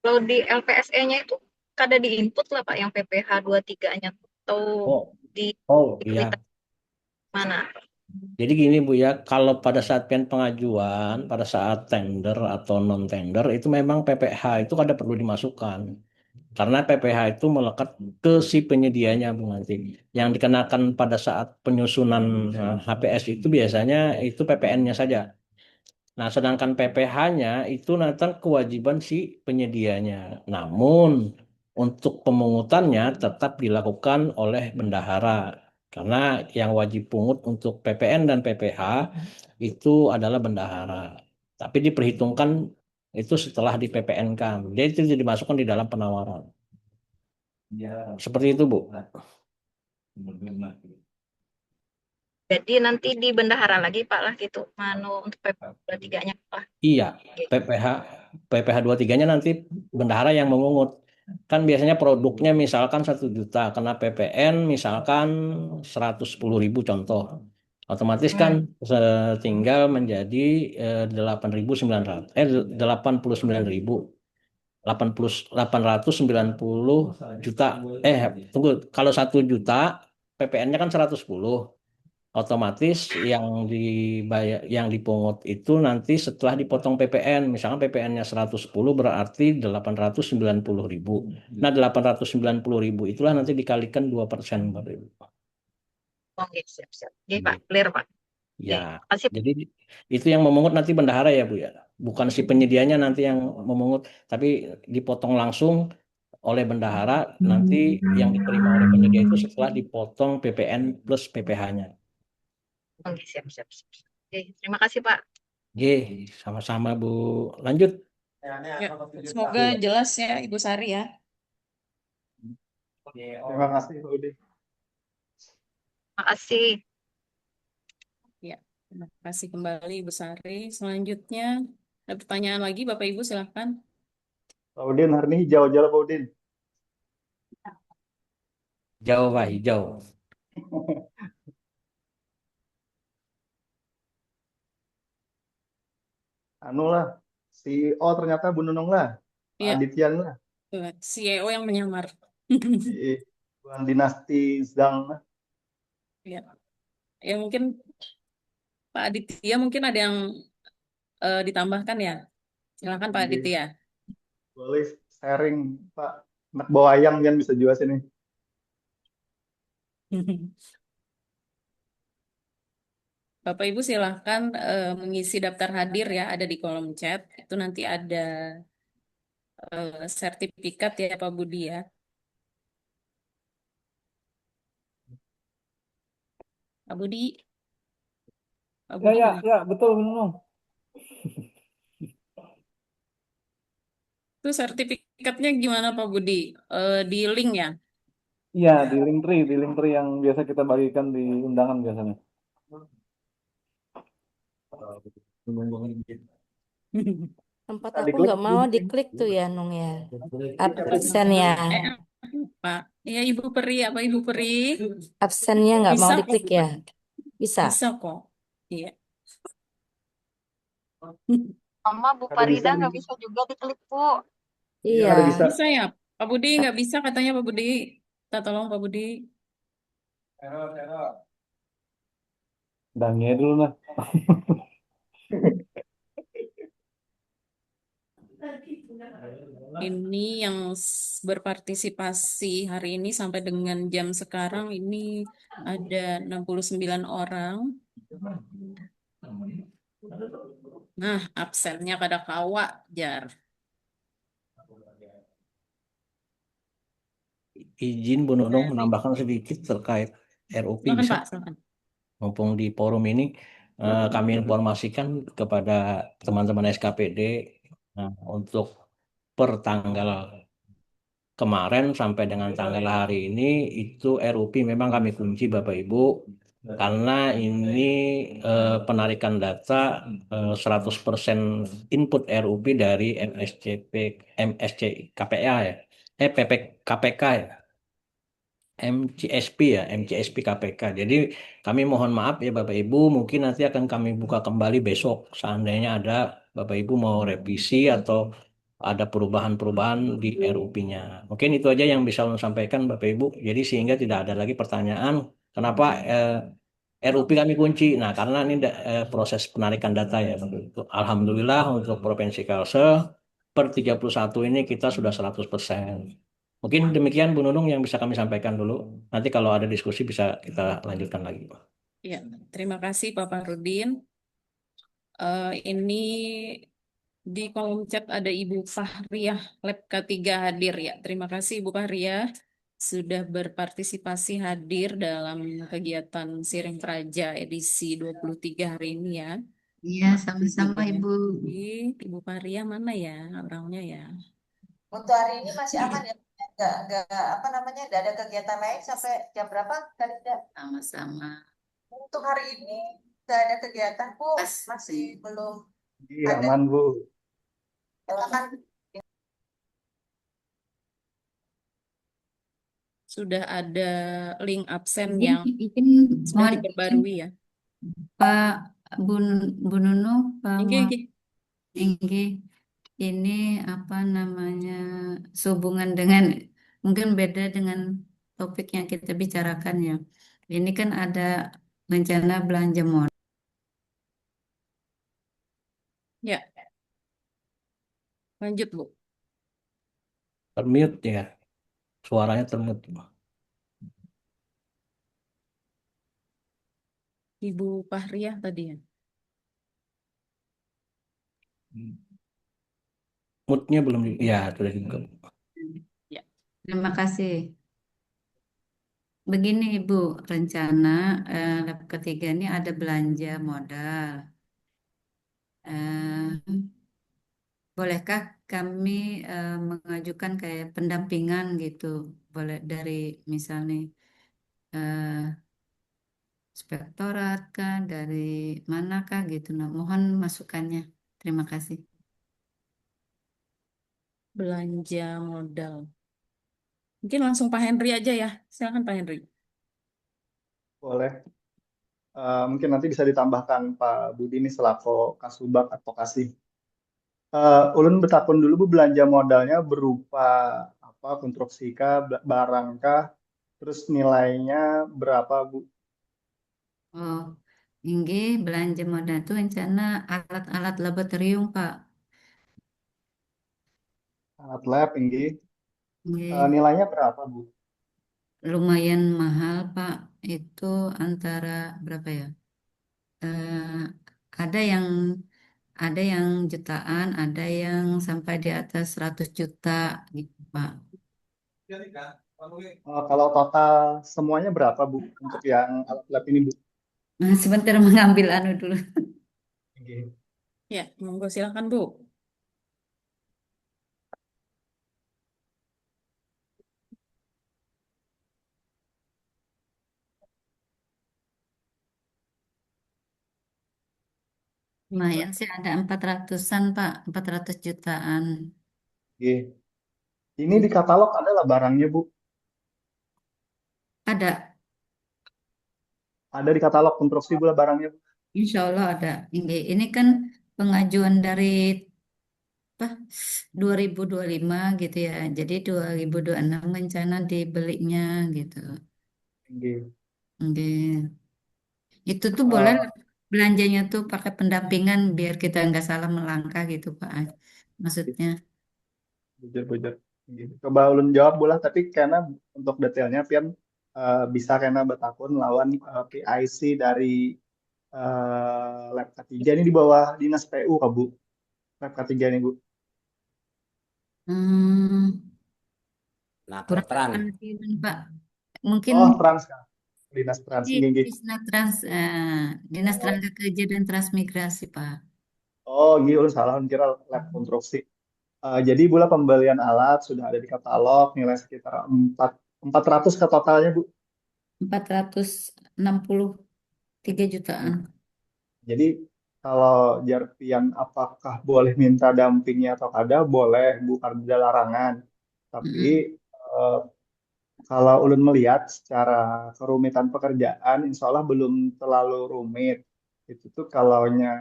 Kalau di LPSE-nya itu kada di input lah Pak yang PPh 23-nya atau Oh, di iya. mana? Jadi gini Bu ya, kalau pada saat pengajuan, pada saat tender atau non tender itu memang PPh itu kada perlu dimasukkan. Karena PPh itu melekat ke si penyedianya Bu nanti. Yang dikenakan pada saat penyusunan HPS itu biasanya itu PPN-nya saja. Nah, sedangkan PPh-nya itu nanti kewajiban si penyedianya. Namun untuk pemungutannya tetap dilakukan oleh bendahara. Karena yang wajib pungut untuk PPN dan PPh itu adalah bendahara. Tapi diperhitungkan itu setelah di PPN-kan. Dia itu dimasukkan di dalam penawaran. Seperti itu, Bu. Jadi nanti di bendahara lagi Pak lah gitu. Manu untuk PPh 23-nya lah. Iya, PPh 23-nya nanti bendahara yang memungut. Kan biasanya produknya misalkan 1 juta, kena PPN misalkan 110.000 contoh. Otomatis kan tinggal menjadi 8.900 89.000 890 juta. Tunggu, kalau 1 juta PPN-nya kan 110. Otomatis yang dibayar yang dipungut itu nanti setelah dipotong PPN, misalkan PPN-nya 110 berarti 890.000. Nah, 890.000 itulah nanti dikalikan 2%, Bapak Ibu. Oke, siap-siap. Oke, Pak, clear, Pak. Ya, Kasih. jadi itu yang memungut nanti bendahara ya Bu ya. Bukan si penyedianya nanti yang memungut, tapi dipotong langsung oleh bendahara nanti yang diterima oleh penyedia itu setelah dipotong PPN plus PPh-nya. Oke, siap-siap. Oke, terima kasih, Pak. Oke, sama-sama Bu. Lanjut. Ya, semoga jelas ya Ibu Sari ya. Terima kasih, Pak Udi. Terima kasih. Ya, terima kasih kembali Ibu Sari. Selanjutnya ada pertanyaan lagi Bapak Ibu silahkan. Pak Udin, hari ini hijau aja lah Pak Udin. Hijau Pak, hijau. Anu lah, CEO ternyata Bu Nunung lah, Pak Iya. Adityan lah. CEO yang menyamar. Bukan dinasti Zhang lah. Ya. Ya mungkin Pak Aditya mungkin ada yang ditambahkan ya. Silakan Pak Aditya. Boleh sharing Pak. Anak bawa ayam kan bisa juga sini. Bapak Ibu silahkan mengisi daftar hadir ya, ada di kolom chat. Itu nanti ada sertifikat ya Pak Budi ya. Pak Budi. Pak Budi Ya, mana? ya, betul, Nunung. Itu sertifikatnya gimana Pak Budi? Di link ya? Iya, di link tree yang biasa kita bagikan di undangan biasanya. Tempat aku nggak mau diklik tuh ya, Nung ya. Absen ya. Pak, ya Ibu Peri, apa Ibu Peri? Absennya nggak mau Bisa diklik kok. ya. Bisa. Bisa kok. Iya. Mama Bu Farida nggak bisa juga diklik, Bu. Iya. Bisa ya. Pak Budi nggak bisa katanya Pak Budi. Kita tolong Pak Budi. Dangnya dulu lah. Ini yang berpartisipasi hari ini sampai dengan jam sekarang ini ada 69 orang. Nah, absennya kada kawa, jar. Izin Bu Nunung menambahkan sedikit terkait RUP Silakan bisa. Pak, silakan. Mumpung di forum ini kami informasikan kepada teman-teman SKPD untuk per tanggal kemarin sampai dengan tanggal hari ini itu RUP memang kami kunci Bapak Ibu karena ini penarikan data 100% input RUP dari MSCP MSC KPA ya. KPK ya. MCSP ya, MCSP KPK. Jadi kami mohon maaf ya Bapak Ibu, mungkin nanti akan kami buka kembali besok seandainya ada Bapak Ibu mau revisi atau ada perubahan-perubahan di RUP-nya. Mungkin itu aja yang bisa saya sampaikan Bapak Ibu. Jadi sehingga tidak ada lagi pertanyaan kenapa RUP kami kunci. Nah, karena ini proses penarikan data ya Bapak Ibu. Alhamdulillah untuk Provinsi Kalsel per 31 ini kita sudah 100%. Mungkin demikian Bu Nunung yang bisa kami sampaikan dulu. Nanti kalau ada diskusi bisa kita lanjutkan lagi. Ya, terima kasih Pak Farudin. Ini di kolom chat ada Ibu Fahriah Lab K3 hadir ya. Terima kasih Ibu Fahriah sudah berpartisipasi hadir dalam kegiatan Siring Praja edisi 23 hari ini ya. Iya, sama-sama Ibu. Ibu Fahriah mana ya orangnya ya? Untuk hari ini masih aman ya? Nggak apa namanya, nggak ada kegiatan lain sampai jam berapa tadi? Sama-sama. Untuk hari ini nggak ada kegiatan Bu, masih belum Iya, ada. aman Bu. Aman. Sudah ada link absen Izin, yang izin, sudah mohon diperbarui ya. Pak Bu Nunung, Pak Inggi, Inggi. Inggi, ini apa namanya sehubungan dengan mungkin beda dengan topik yang kita bicarakan ya. Ini kan ada rencana belanja modal. Ya, lanjut Bu. Termute ya. Suaranya termute. Ibu Fahriah tadi ya. Moodnya belum ya sudah dibuka. Ya. Terima kasih. Begini Ibu, rencana lab ketiga ini ada belanja modal. Bolehkah kami mengajukan kayak pendampingan gitu? Boleh dari misalnya inspektorat kah, dari manakah gitu. Nah, mohon masukannya. Terima kasih. Belanja modal. Mungkin langsung Pak Henry aja ya. Silakan Pak Henry. Boleh. Mungkin nanti bisa ditambahkan Pak Budi nih selaku Kasubag Advokasi. Ulun bertakun dulu Bu, belanja modalnya berupa apa, konstruksi kah, barang kah, terus nilainya berapa Bu? Oh, ini belanja modal itu rencana alat-alat laboratorium, Pak. Alat lab ini Ini nilainya berapa Bu? lumayan mahal, Pak. Itu antara berapa ya? Eh, ada yang jutaan, ada yang sampai di atas 100 juta gitu, Pak. Kalau total semuanya berapa Bu untuk yang alat lab ini Bu? Nah, sebentar mengambil anu dulu. Oke. Ya, monggo silakan Bu. Lumayan sih ada 400-an, Pak. 400 jutaan. Oke. Ini di katalog adalah barangnya Bu. Ada, Ada di katalog konstruksi gula barangnya Bu. insya Allah ada. Ini kan pengajuan dari apa 2025 gitu ya. Jadi 2026 rencana dibelinya gitu. Oke. Oke. Itu tuh boleh Eh, lah belanjanya tuh pakai pendampingan biar kita nggak salah melangkah gitu Pak. Maksudnya. Bujur-bujur. Coba ulun jawab bola, tapi karena untuk detailnya pian bisa karena betakun lawan PIC dari lab K3 ini di bawah Dinas PU, Kak Bu. Lab K3 ini, Bu. Hmm, Nah, kurang Tran. ngerti, Pak. Mungkin Oh, Trans, Kak. Dinas Trans di ini. Dinas Tenaga Kerja dan Transmigrasi, Pak. Oh, gitu, salah, kira lab konstruksi. Jadi bulan pembelian alat sudah ada di katalog, nilai sekitar 400 ke totalnya, Bu. 463 jutaan. Jadi kalau Jarpian apakah boleh minta dampingnya atau kada, boleh, bukan ada larangan. Tapi eh, kalau ulun melihat secara kerumitan pekerjaan, insya Allah belum terlalu rumit. Itu tuh kalaunya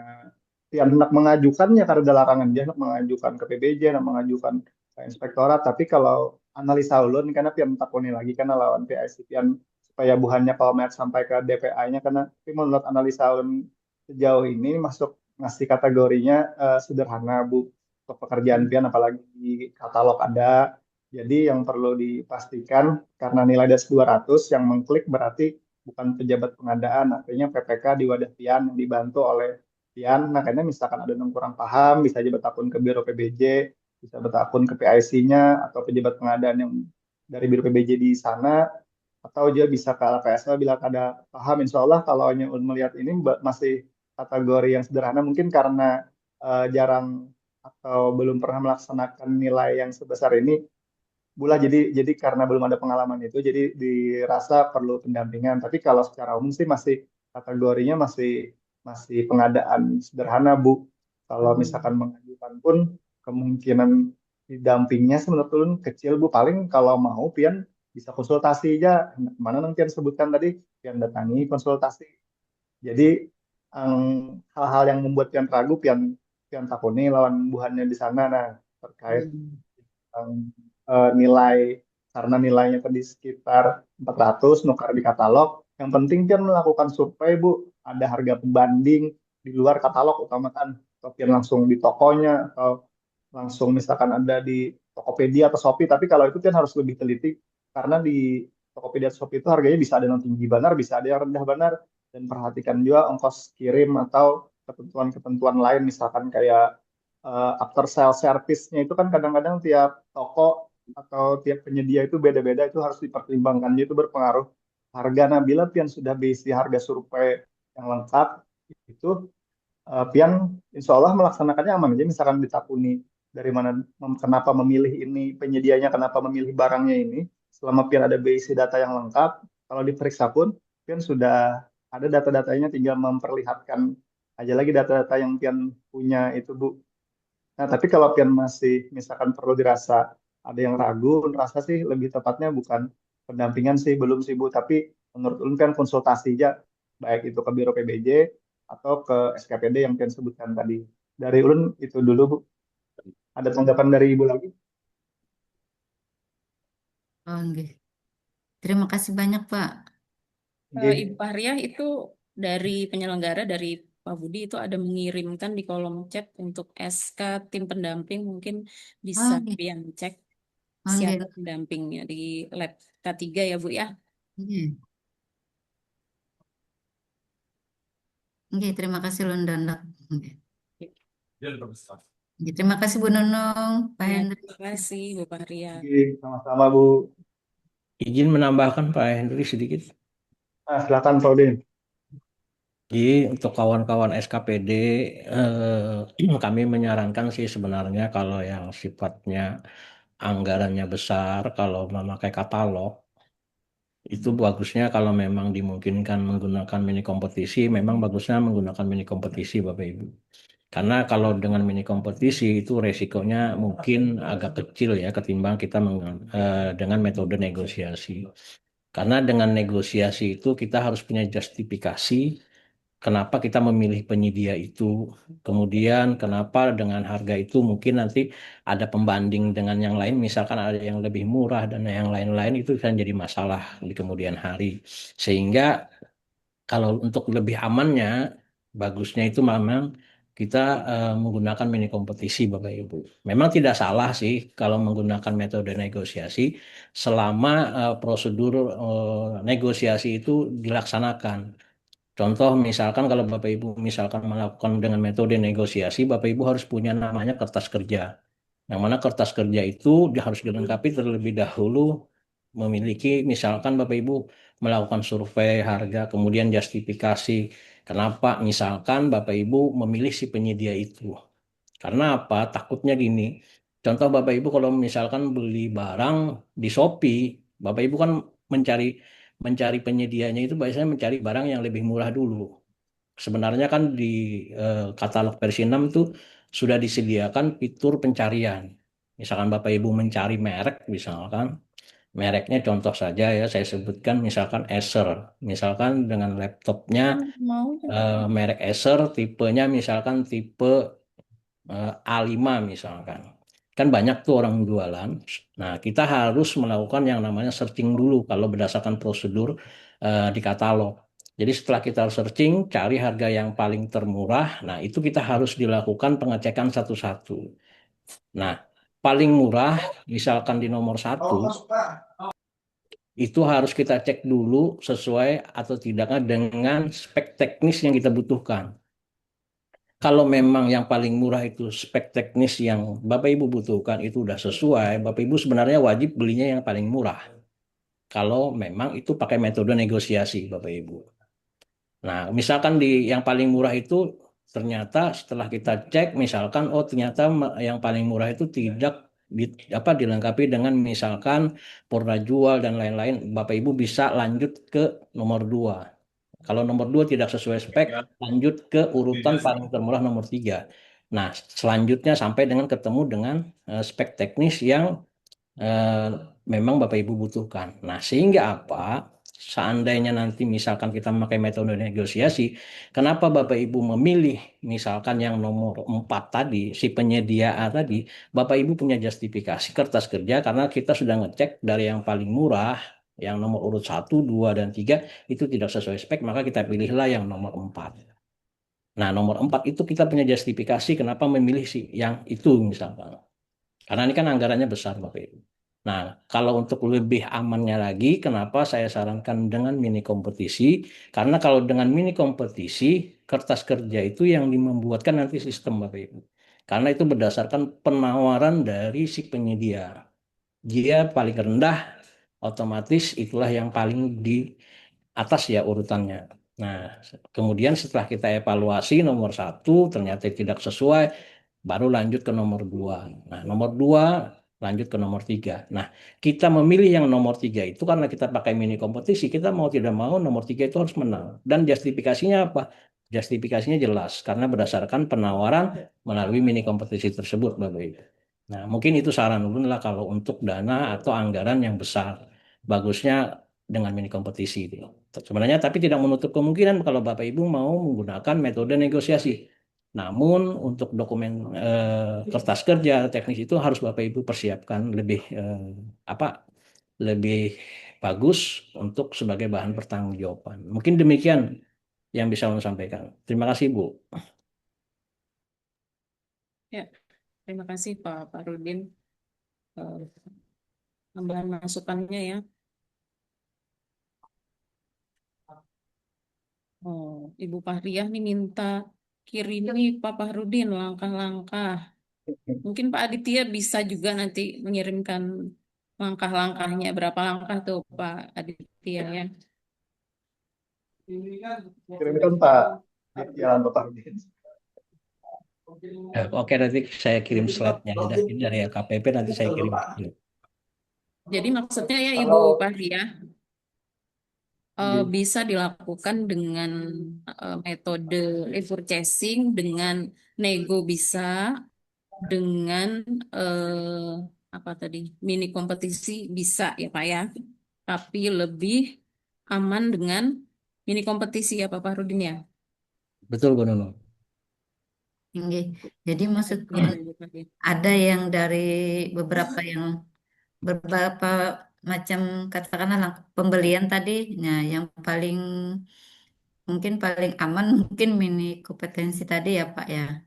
yang hendak mengajukannya karena ada larangan, dia hendak mengajukan ke PBJ, hendak mengajukan ke inspektorat. Tapi kalau analisa ulun, karena pian takuni lagi karena lawan PIC pian supaya buhannya pamer sampai ke DPA-nya, karena tapi menurut analisa ulun sejauh ini masuk ngasih kategorinya sederhana, Bu, untuk pekerjaan pian, apalagi di katalog ada. Jadi yang perlu dipastikan karena nilai das 200 yang mengklik berarti bukan pejabat pengadaan, artinya PPK di wadah Pian yang dibantu oleh Pian. Makanya misalkan ada yang kurang paham, bisa aja bertakun ke Biro PBJ, bisa bertakun ke PIC-nya atau pejabat pengadaan yang dari Biro PBJ di sana, atau dia bisa ke LPSL bila ada paham. Insya Allah kalau hanya melihat ini masih kategori yang sederhana, mungkin karena jarang atau belum pernah melaksanakan nilai yang sebesar ini, Bula, jadi karena belum ada pengalaman itu, jadi dirasa perlu pendampingan. Tapi kalau secara umum sih masih kategorinya masih masih pengadaan sederhana, Bu. Kalau misalkan mengajukan pun kemungkinan didampingnya menurut ulun kecil, Bu. Paling kalau mau Pian bisa konsultasi aja. Mana nanti yang sebutkan tadi, Pian datangi konsultasi. Jadi hal-hal yang membuat Pian ragu, Pian Pian takuni lawan buhannya di sana. Nah, terkait nilai, karena nilainya tadi sekitar 400 nukar di katalog. Yang penting kan melakukan survei, Bu, ada harga pembanding di luar katalog utamakan, atau langsung di tokonya atau langsung misalkan ada di Tokopedia atau Shopee. Tapi kalau itu kan harus lebih teliti karena di Tokopedia atau Shopee itu harganya bisa ada yang tinggi benar, bisa ada yang rendah benar, dan perhatikan juga ongkos kirim atau ketentuan-ketentuan lain, misalkan kayak after sale service-nya itu kan kadang-kadang tiap toko atau tiap penyedia itu beda-beda, itu harus dipertimbangkan, itu berpengaruh harga. Nah, bila pian sudah berisi harga survei yang lengkap, itu pian insya Allah melaksanakannya aman aja. Misalkan ditakuni dari mana, kenapa memilih ini penyedianya, kenapa memilih barangnya ini, selama pian ada berisi data yang lengkap, kalau diperiksa pun pian sudah ada data-datanya, tinggal memperlihatkan aja lagi data-data yang pian punya itu, Bu. Nah, tapi kalau pian masih misalkan perlu dirasa ada yang ragu, rasa sih lebih tepatnya bukan pendampingan sih, belum sih, Bu. Tapi menurut ulun kan konsultasi aja, baik itu ke Biro PBJ atau ke SKPD yang pian sebutkan tadi. Dari ulun itu dulu, Bu. Ada tanggapan dari Ibu lagi? Oh, nggih. Terima kasih banyak, Pak. Ibu Pahriah itu dari penyelenggara, dari Pak Budi itu ada mengirimkan di kolom chat untuk SK tim pendamping, mungkin bisa nggih. pian cek Oh, siapa nggih. pendampingnya di lab K3 ya, Bu ya. Nggih. Nggih, terima kasih London. Nggih. Nggih, terima kasih Bu Nunung, Pak Ya, Hendri. terima kasih Bu Pahriah. Oke, sama-sama, Bu. Izin menambahkan Pak Hendri sedikit. Nah, silakan, Pak Udin. Jadi untuk kawan-kawan SKPD, kami menyarankan sih sebenarnya kalau yang sifatnya anggarannya besar, kalau memakai katalog, itu bagusnya kalau memang dimungkinkan menggunakan mini kompetisi, memang bagusnya menggunakan mini kompetisi Bapak Ibu. Karena kalau dengan mini kompetisi itu resikonya mungkin agak kecil ya ketimbang kita dengan metode negosiasi. Karena dengan negosiasi itu kita harus punya justifikasi kenapa kita memilih penyedia itu. Kemudian kenapa dengan harga itu mungkin nanti ada pembanding dengan yang lain, misalkan ada yang lebih murah dan yang lain-lain, itu bisa jadi masalah di kemudian hari. Sehingga kalau untuk lebih amannya, bagusnya itu memang kita menggunakan mini kompetisi, Bapak Ibu. Memang tidak salah sih kalau menggunakan metode negosiasi selama prosedur negosiasi itu dilaksanakan. Contoh misalkan kalau Bapak Ibu misalkan melakukan dengan metode negosiasi, Bapak Ibu harus punya namanya kertas kerja. Yang mana kertas kerja itu dia harus dilengkapi terlebih dahulu memiliki misalkan Bapak Ibu melakukan survei harga, kemudian justifikasi kenapa misalkan Bapak Ibu memilih si penyedia itu. Karena apa? Takutnya gini. Contoh Bapak Ibu kalau misalkan beli barang di Shopee, Bapak Ibu kan mencari mencari penyedianya itu biasanya mencari barang yang lebih murah dulu. Sebenarnya kan di katalog versi 6 tuh sudah disediakan fitur pencarian. Misalkan Bapak Ibu mencari merek, misalkan mereknya contoh saja ya saya sebutkan misalkan Acer. Misalkan dengan laptopnya Mau merek Acer, tipenya misalkan tipe A5 misalkan. Kan banyak tuh orang jualan. Nah, kita harus melakukan yang namanya searching dulu kalau berdasarkan prosedur di katalog. Jadi setelah kita searching, cari harga yang paling termurah. Nah, itu kita harus dilakukan pengecekan satu-satu. Nah, paling murah, misalkan di nomor satu, itu harus kita cek dulu sesuai atau tidaknya dengan spek teknis yang kita butuhkan. Kalau memang yang paling murah itu spek teknis yang Bapak Ibu butuhkan itu udah sesuai, Bapak Ibu sebenarnya wajib belinya yang paling murah. Kalau memang itu pakai metode negosiasi, Bapak Ibu. Nah, misalkan di yang paling murah itu ternyata setelah kita cek, misalkan oh ternyata yang paling murah itu tidak dilengkapi dengan misalkan purna jual dan lain-lain, Bapak Ibu bisa lanjut ke nomor 2. Kalau nomor 2 tidak sesuai spek, lanjut ke urutan paling termurah nomor 3. Nah, selanjutnya sampai dengan ketemu dengan spek teknis yang eh, memang Bapak Ibu butuhkan. Nah, sehingga apa? Seandainya nanti misalkan kita memakai metode negosiasi, kenapa Bapak Ibu memilih misalkan yang nomor 4 tadi, si penyedia A tadi, Bapak Ibu punya justifikasi kertas kerja karena kita sudah ngecek dari yang paling murah, yang nomor urut 1, 2, dan 3 itu tidak sesuai spek, maka kita pilihlah yang nomor 4. Nah, nomor 4 itu kita punya justifikasi kenapa memilih si yang itu misalkan. Karena ini kan anggarannya besar, Bapak Ibu. Nah, kalau untuk lebih amannya lagi, kenapa saya sarankan dengan mini kompetisi? Karena kalau dengan mini kompetisi, kertas kerja itu yang membuatkan nanti sistem, Bapak Ibu. Karena itu berdasarkan penawaran dari si penyedia. Dia paling rendah, otomatis itulah yang paling di atas ya urutannya. Nah, kemudian setelah kita evaluasi nomor 1 ternyata tidak sesuai, baru lanjut ke nomor 2. Nah, nomor 2 lanjut ke nomor 3. Nah, kita memilih yang nomor 3 itu karena kita pakai mini kompetisi, kita mau tidak mau nomor 3 itu harus menang. Dan justifikasinya apa? Justifikasinya jelas, karena berdasarkan penawaran melalui mini kompetisi tersebut, Bapak Ibu. Nah, mungkin itu saran ulun lah kalau untuk dana atau anggaran yang besar. Bagusnya dengan mini kompetisi itu. Sebenarnya tapi tidak menutup kemungkinan kalau Bapak Ibu mau menggunakan metode negosiasi. Namun untuk dokumen kertas kerja teknis itu harus Bapak Ibu persiapkan lebih apa lebih bagus untuk sebagai bahan pertanggungjawaban. Mungkin demikian yang bisa saya sampaikan. Terima kasih, Bu. ya, terima kasih Pak Rudin eh, tambahan masukannya ya. Oh, Ibu Fahriah nih minta kirim nih Pak Fahrudin langkah-langkah. Mungkin Pak Aditya bisa juga nanti mengirimkan langkah-langkahnya. Berapa langkah tuh Pak Aditya ya? Kirimkan Pak Ditya Pak Rudin. Oke, nanti saya kirim slide-nya. Ini dari LKPP nanti saya kirim. Jadi maksudnya ya Ibu Kalau Fahriah bisa dilakukan dengan metode purchasing, dengan nego bisa, dengan apa tadi mini kompetisi bisa ya Pak ya. Tapi lebih aman dengan mini kompetisi ya Pak Farudin ya. Betul, Bu Nunung. Oke. Jadi maksudnya Gimana Ibu Fahriah? ada yang dari beberapa macam katakanlah pembelian tadi, nah yang paling mungkin paling aman mungkin mini kompetensi tadi ya Pak ya.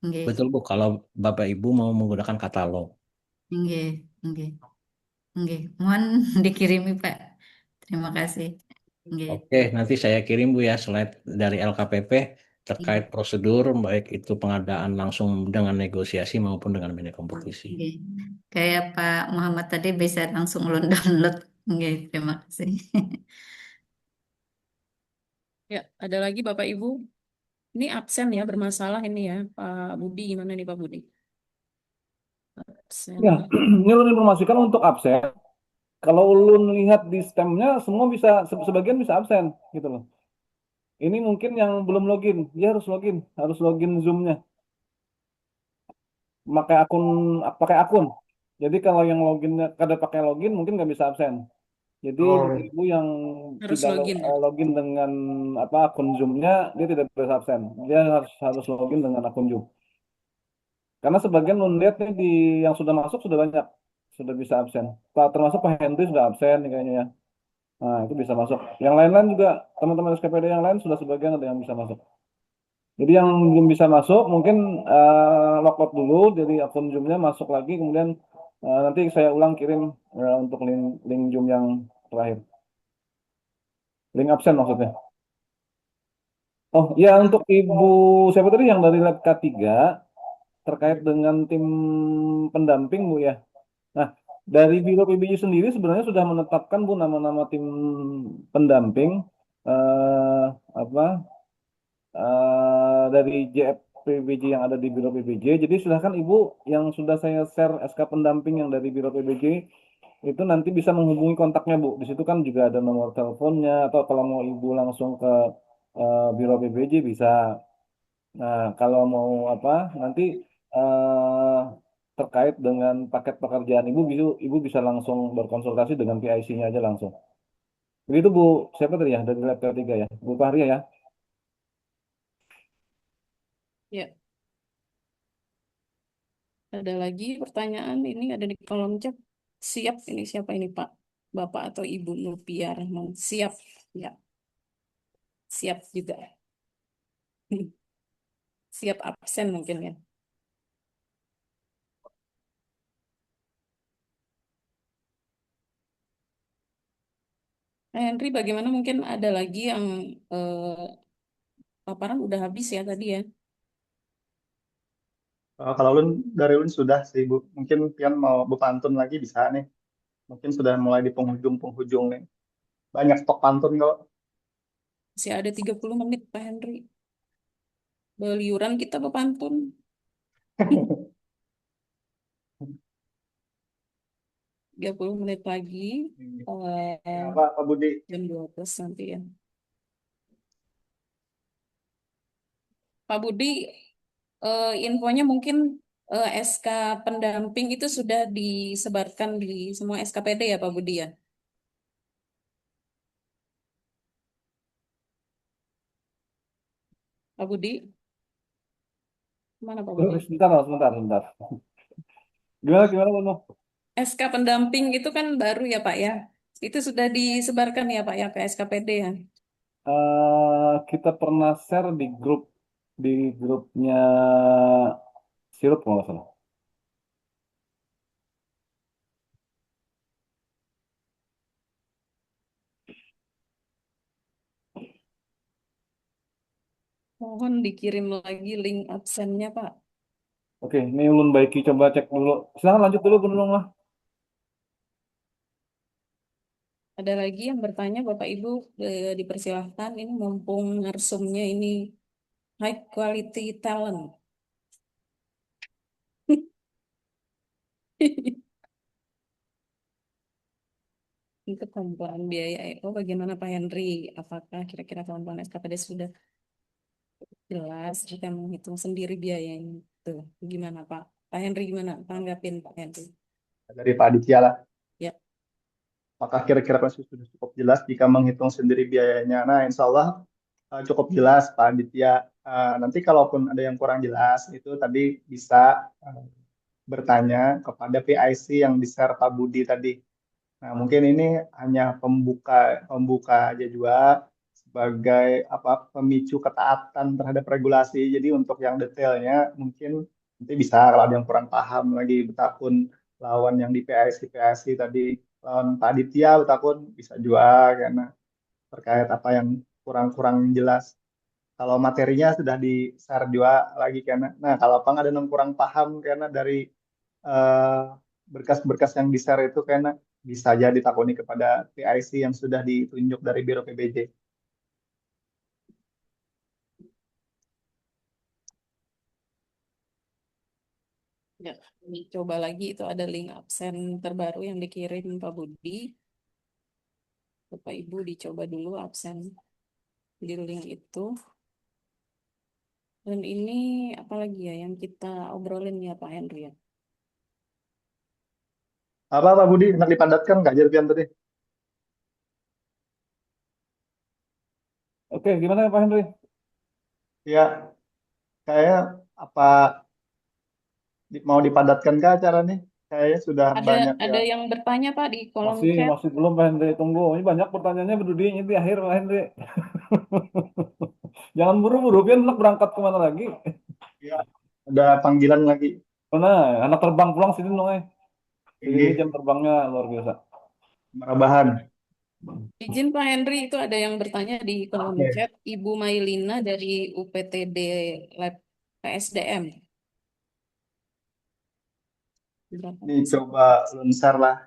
Oke, Betul, Bu. Kalau Bapak Ibu mau menggunakan katalog. oke, oke, oke. Mohon dikirimi Pak. Terima kasih. Nggih. Oke, nanti saya kirim Bu ya slide dari LKPP terkait prosedur baik itu pengadaan langsung dengan negosiasi maupun dengan mini kompetisi. Nggih. Kayak Pak Muhammad tadi bisa langsung download. Nggih, terima kasih. Ya, ada lagi Bapak Ibu. Ini absen ya, bermasalah ini ya. Pak Budi, gimana nih Pak Budi? Absen. Ya, ini ulun informasikan untuk absen. Kalau ulun lihat di stemnya, semua bisa, sebagian bisa absen, gitu loh. Ini mungkin yang belum login, dia harus login Zoom-nya, pakai akun. Jadi kalau yang loginnya kada pakai login, mungkin nggak bisa absen. Jadi ibu yang Harus tidak login ya. login dengan akun Zoom-nya, dia tidak bisa absen. Dia harus login dengan akun Zoom. Karena sebagian ulun lihat nih yang sudah masuk sudah banyak, sudah bisa absen. Termasuk Pak Henry sudah absen nih kayaknya ya. Nah, itu bisa masuk. Yang lain-lain juga, teman-teman SKPD yang lain sudah sebagian ada yang bisa masuk. Jadi yang belum bisa masuk, mungkin logout dulu dari akun Zoom-nya, masuk lagi, kemudian nanti saya ulang kirim untuk link Zoom yang terakhir. Link absen maksudnya. Oh, ya untuk Ibu siapa tadi yang dari lab K3, terkait dengan tim pendamping Bu ya. Nah, dari Biro PBJ sendiri sebenarnya sudah menetapkan Bu nama-nama tim pendamping eh, apa dari JFPBJ yang ada di Biro PBJ. Jadi silahkan Ibu yang sudah saya share SK pendamping yang dari Biro PBJ itu nanti bisa menghubungi kontaknya Bu. Di situ kan juga ada nomor teleponnya, atau kalau mau Ibu langsung ke Biro PBJ bisa. Nah, kalau mau nanti eh, terkait dengan paket pekerjaan Ibu bisa langsung berkonsultasi dengan PIC-nya aja langsung. Begitu Bu, siapa tadi ya dari lab ketiga ya? Bu Fahria ya? Ya, ada lagi pertanyaan ini ada di kolom chat. Siap ini siapa ini Pak? Bapak atau Ibu Nupia Rahman? Siap, ya. Siap juga. Siap absen mungkin ya. Henry, bagaimana mungkin ada lagi yang paparan udah habis ya tadi ya? Kalau Ulun dari Ulun sudah sih Bu. Mungkin Pian mau berpantun lagi bisa nih. Mungkin sudah mulai di penghujung-penghujung nih. Banyak stok pantun kok. Masih ada 30 menit Pak Henry. Beliuran kita pepantun. 30 menit lagi. Pak Budi? Jam 12 nanti ya. Pak Budi, infonya mungkin SK pendamping itu sudah disebarkan di semua SKPD ya Pak Budi ya? Pak Budi? Mana Pak Budi? Sebentar. Gimana Bu? SK pendamping itu kan baru ya Pak ya? Itu sudah disebarkan ya Pak ya ke SKPD ya? Kita pernah share di grupnya Sirup kalau nggak salah. Mohon dikirim lagi link absennya Pak. Oke, ini Ulun Baiki coba cek dulu. Silahkan lanjut dulu Bu Nunung lah. Ada lagi yang bertanya Bapak Ibu, dipersilahkan ini mumpung narsumnya ini high quality talent. Untuk kemampuan biaya EO bagaimana Pak Henry? Apakah kira-kira kemampuan SKPD sudah jelas jika menghitung sendiri biayanya? Tuh, gimana Pak? Pak Henry gimana? Tanggapin Pak Henry. Dari Pak Aditya lah. Ya. Apakah kira-kira sudah cukup jelas jika menghitung sendiri biayanya? Nah, insya Allah cukup jelas Pak Aditya. Nanti kalaupun ada yang kurang jelas, itu tadi bisa bertanya kepada PIC yang di-share Pak Budi tadi. Nah, mungkin ini hanya pembuka aja juga sebagai pemicu ketaatan terhadap regulasi. Jadi untuk yang detailnya mungkin nanti bisa kalau ada yang kurang paham lagi betakun lawan yang di PIC tadi lawan Pak Aditya betakun bisa juga karena terkait apa yang kurang-kurang jelas. Kalau materinya sudah di-share juga lagi karena, nah kalau Pang ada yang kurang paham karena dari eh, berkas-berkas yang di-share itu karena bisa aja ditakoni kepada PIC yang sudah ditunjuk dari Biro PBJ. Ya, coba lagi itu ada link absen terbaru yang dikirim Pak Budi. Bapak Ibu dicoba dulu absen di link itu. Dan ini apalagi ya yang kita obrolin ya Pak Henry ya. Apa Pak Budi, enak dipadatkan nggak Jerpian tadi? Oke, gimana Pak Henry? Ya, kayak apa mau dipadatkan ke acara nih? Kayaknya sudah banyak ya. Ada yang bertanya Pak di kolom Masih chat. masih belum Pak Henry, tunggu. Ini banyak pertanyaannya berdudi ini di akhir Pak Henry. Jangan buru-buru, Pian nak berangkat kemana lagi? Ya, ada panggilan lagi. Nah, anak terbang pulang sini dong, Jadi Ini jam terbangnya luar biasa. Merabahan. Izin Pak Henry, itu ada yang bertanya di kolom Oke. chat, Ibu Mailina dari UPTD Lab PSDM. Berapa? Ini coba lunsar lah.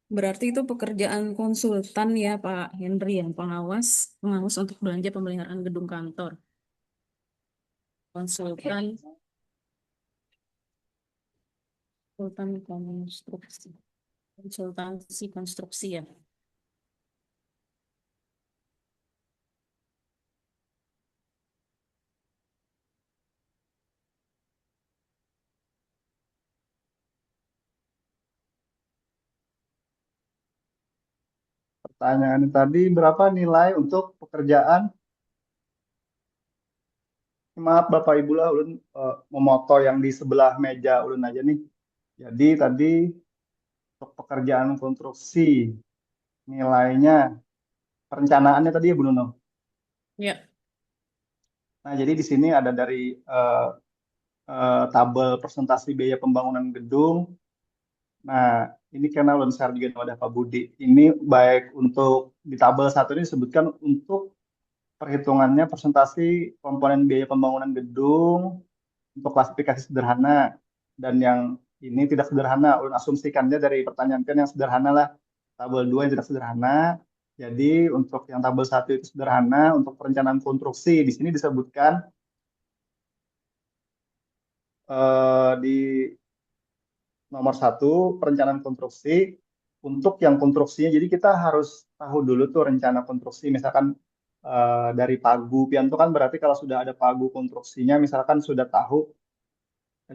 Berarti itu pekerjaan konsultan ya Pak Henry, yang pengawas untuk belanja pemeliharaan gedung kantor. Konsultan konstruksi. Konsultansi konstruksi ya. Pertanyaan tadi berapa nilai untuk pekerjaan? Maaf Bapak Ibu lah, ulun memoto yang di sebelah meja ulun aja nih. Jadi tadi untuk pekerjaan konstruksi nilainya perencanaannya tadi ya Bu Nuno. Ya. Nah jadi di sini ada dari tabel presentasi biaya pembangunan gedung. Nah ini karena ulun share juga kepada Pak Budi. Ini baik untuk di tabel satu ini disebutkan untuk perhitungannya presentasi komponen biaya pembangunan gedung untuk klasifikasi sederhana dan yang ini tidak sederhana. Ulun asumsikannya dari pertanyaan kan yang sederhana lah. Tabel 2 yang tidak sederhana. Jadi untuk yang tabel 1 itu sederhana, untuk perencanaan konstruksi di sini disebutkan di nomor 1 perencanaan konstruksi untuk yang konstruksinya. Jadi kita harus tahu dulu tuh rencana konstruksi. Misalkan dari pagu pian itu kan berarti kalau sudah ada pagu konstruksinya, misalkan sudah tahu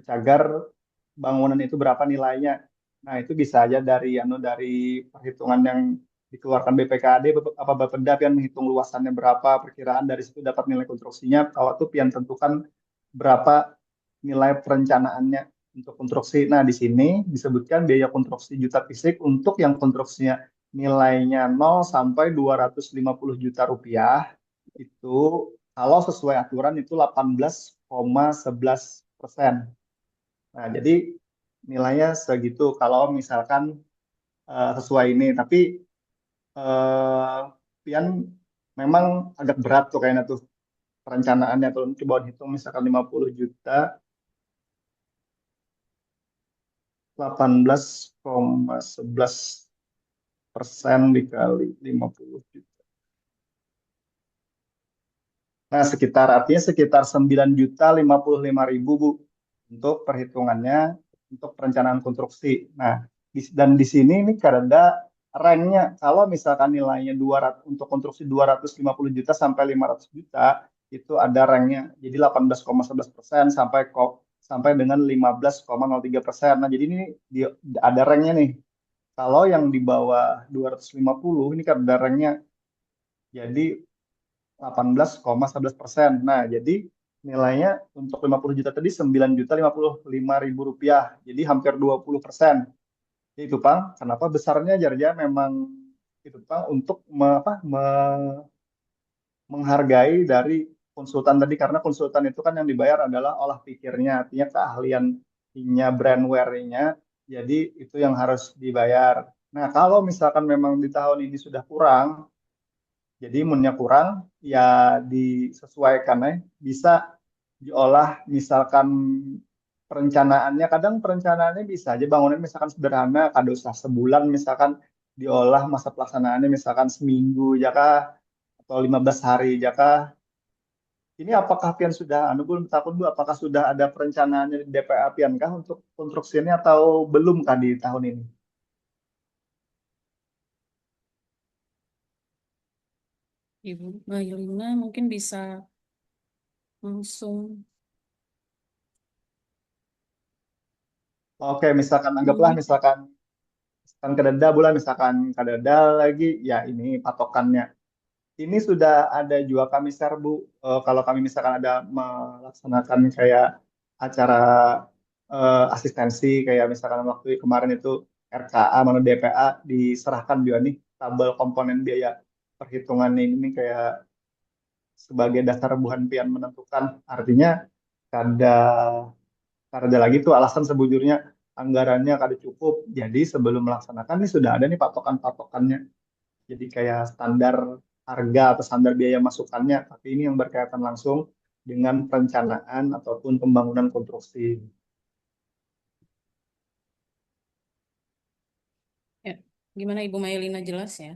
cagar bangunan itu berapa nilainya. Nah, itu bisa aja dari perhitungan yang dikeluarkan BPKAD apa Bapeda pian menghitung luasannya berapa, perkiraan dari situ dapat nilai konstruksinya, kalau tuh pian tentukan berapa nilai perencanaannya untuk konstruksi. Nah, di sini disebutkan biaya konstruksi juta fisik untuk yang konstruksinya nilainya 0 sampai 250 juta rupiah itu kalau sesuai aturan itu 18,11%. Nah, jadi nilainya segitu kalau misalkan sesuai ini. Tapi pian memang agak berat tuh kayaknya tuh perencanaannya. Kalau coba hitung misalkan 50 juta, 18,11% dikali 50 juta. Nah, artinya sekitar 9.055.000 Bu untuk perhitungannya untuk perencanaan konstruksi. Nah, dan di sini ini karena ranknya kalau misalkan nilainya 200 untuk konstruksi 250 juta sampai 500 juta itu ada ranknya. Jadi 18,11% sampai dengan 15,03%. Nah, jadi ini ada ranknya nih. Kalau yang di bawah 250 ini kan ada ranknya. Jadi 18,11%. Nah, jadi nilainya untuk 50 juta tadi 9.055.000 rupiah. Jadi hampir 20%. Itu Pang, kenapa besarnya jarja memang itu Pak untuk menghargai dari konsultan tadi karena konsultan itu kan yang dibayar adalah olah pikirnya, artinya keahliannya, brandware-nya, jadi itu yang harus dibayar. Nah, kalau misalkan memang di tahun ini sudah kurang, jadi imunnya kurang, ya disesuaikan ya, bisa diolah misalkan perencanaannya, kadang perencanaannya bisa aja bangunan misalkan sederhana, kado sah sebulan misalkan diolah masa pelaksanaannya misalkan seminggu ya kah, atau 15 hari ya kah. Ini apakah Pian sudah, anu belum takut Bu, apakah sudah ada perencanaannya di DPA Pian kah untuk konstruksi ini atau belum kah di tahun ini? Ibu Mailina mungkin bisa langsung. Oke, misalkan anggaplah misalkan kedada bulan, misalkan kedada lagi, ya ini patokannya. Ini sudah ada juga kami share Bu, kalau kami misalkan ada melaksanakan kayak acara asistensi, kayak misalkan waktu kemarin itu RKA mana DPA diserahkan juga nih tabel komponen biaya perhitungan ini kayak sebagai dasar buhan pian menentukan. Artinya kada kada lagi tuh alasan sebujurnya anggarannya kada cukup. Jadi sebelum melaksanakan ini sudah ada nih patokan-patokannya. Jadi kayak standar harga atau standar biaya masukannya, tapi ini yang berkaitan langsung dengan perencanaan ataupun pembangunan konstruksi. Ya, gimana Ibu Mailina jelas ya?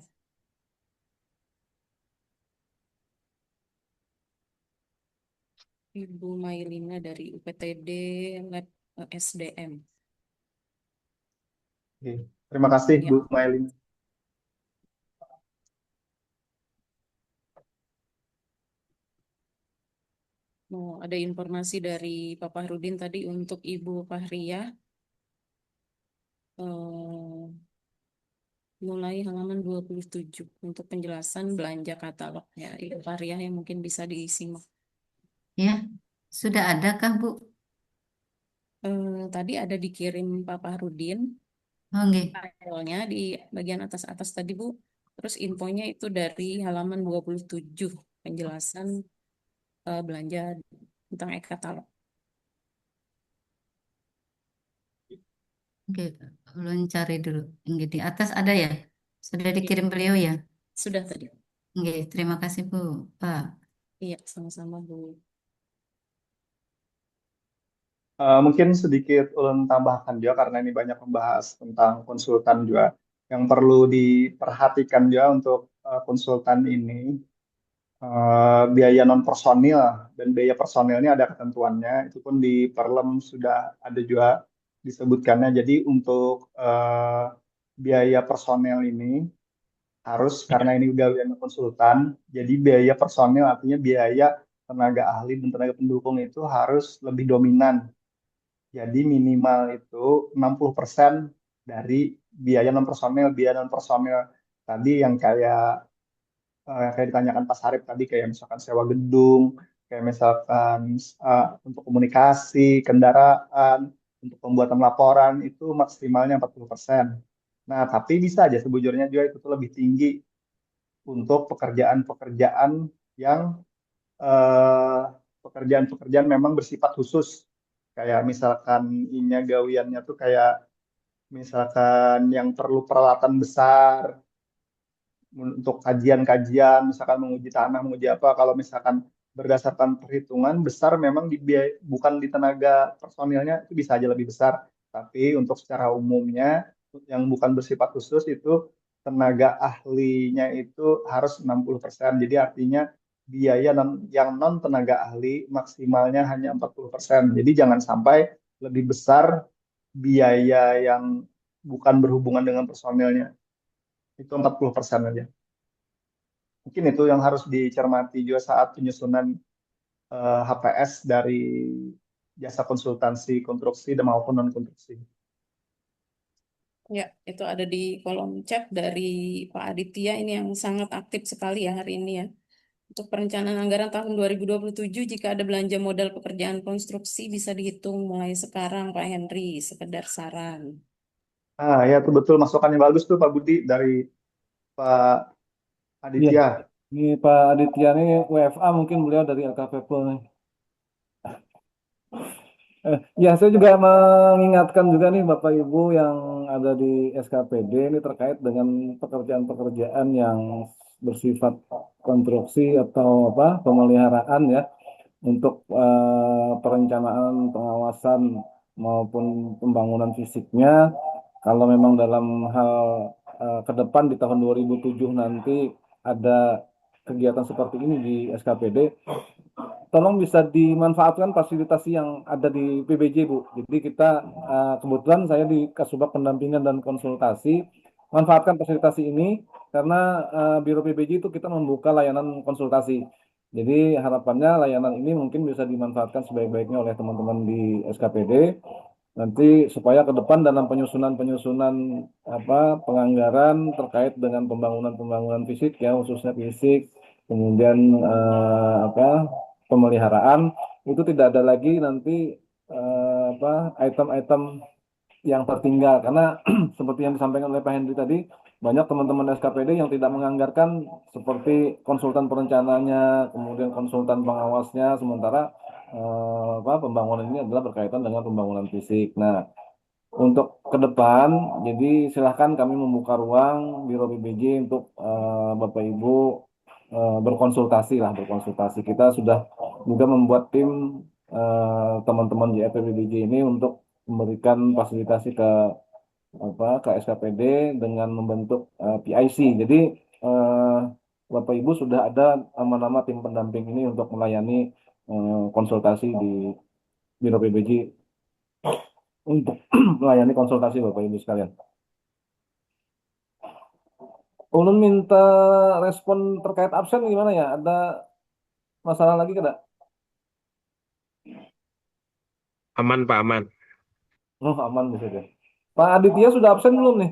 Ibu Mailina dari UPTD Lab SDM. Oke. Terima kasih Ya. Bu Mailin. Mau ada informasi dari Pak Fahrudin tadi untuk Ibu Fahriah. Mulai halaman 27 untuk penjelasan belanja katalog ya Ibu Fahriah yang mungkin bisa disimak. Ya, sudah ada kah Bu? Tadi ada dikirim Pak Fahrudin Oh, nggih. filenya di bagian atas-atas tadi Bu. Terus infonya itu dari halaman 27 penjelasan belanja tentang e-katalog. Oke, ulun cari dulu. Nggih, di atas ada ya? Sudah dikirim beliau ya? Sudah tadi. Nggih, terima kasih Bu, Pak. Iya, sama-sama Bu. Mungkin sedikit ulun tambahkan juga karena ini banyak membahas tentang konsultan juga yang perlu diperhatikan juga untuk konsultan ini. Biaya non personil dan biaya personilnya ada ketentuannya, itu pun di Perlem sudah ada juga disebutkannya. Jadi untuk biaya personil ini harus, karena ini gawean konsultan, jadi biaya personil artinya biaya tenaga ahli dan tenaga pendukung itu harus lebih dominan. Jadi minimal itu 60% dari biaya non personil. Biaya non personil tadi yang kayak ditanyakan Pak Sarip tadi, kayak misalkan sewa gedung, kayak misalkan untuk komunikasi, kendaraan, untuk pembuatan laporan itu maksimalnya 40%. Nah, tapi bisa aja sebujurnya juga itu tuh lebih tinggi untuk pekerjaan-pekerjaan yang eh, pekerjaan-pekerjaan memang bersifat khusus. Kayak misalkan inya gawiannya tuh kayak misalkan yang perlu peralatan besar, untuk kajian-kajian, misalkan menguji tanah, menguji apa, kalau misalkan berdasarkan perhitungan besar memang bukan di tenaga personilnya itu bisa aja lebih besar, tapi untuk secara umumnya yang bukan bersifat khusus itu tenaga ahlinya itu harus 60%. Jadi artinya biaya yang non tenaga ahli maksimalnya hanya 40%. Jadi jangan sampai lebih besar biaya yang bukan berhubungan dengan personilnya. Itu 40% aja. Mungkin itu yang harus dicermati juga saat penyusunan HPS dari jasa konsultansi konstruksi dan maupun non konstruksi. Ya, itu ada di kolom chat dari Pak Aditya ini yang sangat aktif sekali ya hari ini ya. Untuk perencanaan anggaran tahun 2027, jika ada belanja modal pekerjaan konstruksi bisa dihitung mulai sekarang Pak Henry, sekedar saran. Ah ya, itu betul masukannya bagus tuh Pak Budi dari Pak Iya, Aditya. ini Pak Aditya ini WFA mungkin beliau dari LKPP nih. Ya, saya juga mengingatkan juga nih Bapak Ibu yang ada di SKPD ini terkait dengan pekerjaan-pekerjaan yang bersifat konstruksi atau apa pemeliharaan ya untuk perencanaan, pengawasan maupun pembangunan fisiknya. Kalau memang dalam hal ke depan di tahun 2007 nanti ada kegiatan seperti ini di SKPD, tolong bisa dimanfaatkan fasilitas yang ada di PBJ, Bu. Jadi kita kebetulan saya di Kasubag Pendampingan dan Konsultasi manfaatkan fasilitas ini karena Biro PBJ itu kita membuka layanan konsultasi. Jadi harapannya layanan ini mungkin bisa dimanfaatkan sebaik-baiknya oleh teman-teman di SKPD nanti supaya ke depan dalam penyusunan-penyusunan apa penganggaran terkait dengan pembangunan-pembangunan fisik ya khususnya fisik kemudian apa pemeliharaan itu tidak ada lagi nanti apa item-item yang tertinggal karena seperti yang disampaikan oleh Pak Hendy tadi banyak teman-teman SKPD yang tidak menganggarkan seperti konsultan perencananya kemudian konsultan pengawasnya sementara apa pembangunan ini adalah berkaitan dengan pembangunan fisik. Nah, untuk ke depan, jadi silahkan kami membuka ruang Biro BBJ untuk Bapak Ibu berkonsultasi lah, berkonsultasi. Kita sudah juga membuat tim teman-teman JRP BBJ ini untuk memberikan fasilitasi ke apa ke SKPD dengan membentuk PIC. Jadi eh, Bapak Ibu sudah ada nama-nama tim pendamping ini untuk melayani konsultasi di Biro PBJ untuk melayani konsultasi Bapak Ibu sekalian. Ulun minta respon terkait absen gimana ya? Ada masalah lagi tidak? Aman, Pak, aman. Oh, aman bisa deh. Pak Aditya sudah absen belum nih?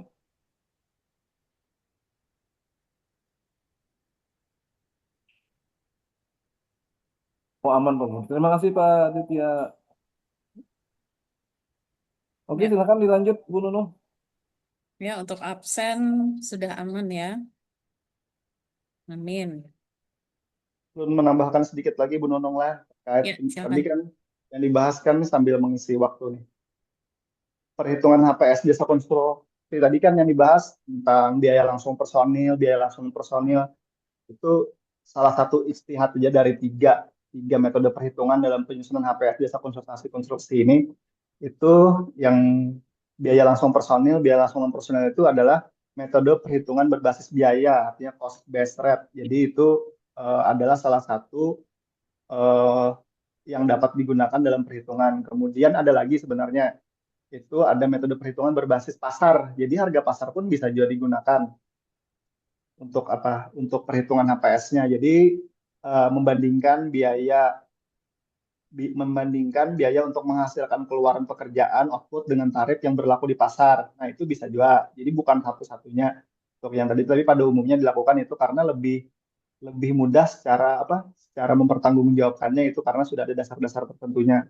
Oh, aman Pak. Terima kasih Pak Aditya. Oke, Ya, silakan dilanjut Bu Nunung. ya untuk absen sudah aman ya. Amin. Belum menambahkan sedikit lagi Bu Nunung lah terkait Ya, tadi silakan. kan yang dibahas kan sambil mengisi waktu nih. Perhitungan HPS jasa konstruksi tadi kan yang dibahas tentang biaya langsung personil itu salah satu istihad aja dari tiga metode perhitungan dalam penyusunan HPS jasa konsultasi konstruksi ini itu yang biaya langsung non personil itu adalah metode perhitungan berbasis biaya artinya cost based rate. Jadi itu adalah salah satu eh, yang dapat digunakan dalam perhitungan. Kemudian ada lagi sebenarnya itu ada metode perhitungan berbasis pasar. Jadi harga pasar pun bisa juga digunakan untuk apa? Untuk perhitungan HPS-nya. Jadi membandingkan biaya untuk menghasilkan keluaran pekerjaan output dengan tarif yang berlaku di pasar. Nah, itu bisa juga. Jadi bukan satu-satunya untuk yang tadi tapi pada umumnya dilakukan itu karena lebih lebih mudah secara apa? Secara mempertanggungjawabkannya itu karena sudah ada dasar-dasar tertentunya.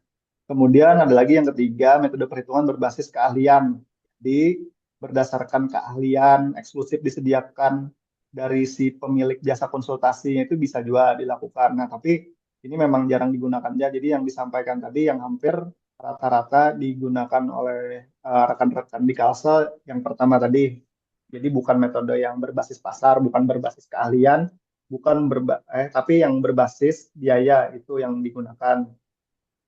Kemudian ada lagi yang ketiga, metode perhitungan berbasis keahlian. Jadi berdasarkan keahlian eksklusif disediakan dari si pemilik jasa konsultasinya itu bisa juga dilakukan. Nah, tapi ini memang jarang digunakan ya. Jadi yang disampaikan tadi yang hampir rata-rata digunakan oleh rekan-rekan di Kalsel yang pertama tadi. Jadi bukan metode yang berbasis pasar, bukan berbasis keahlian, tapi yang berbasis biaya itu yang digunakan.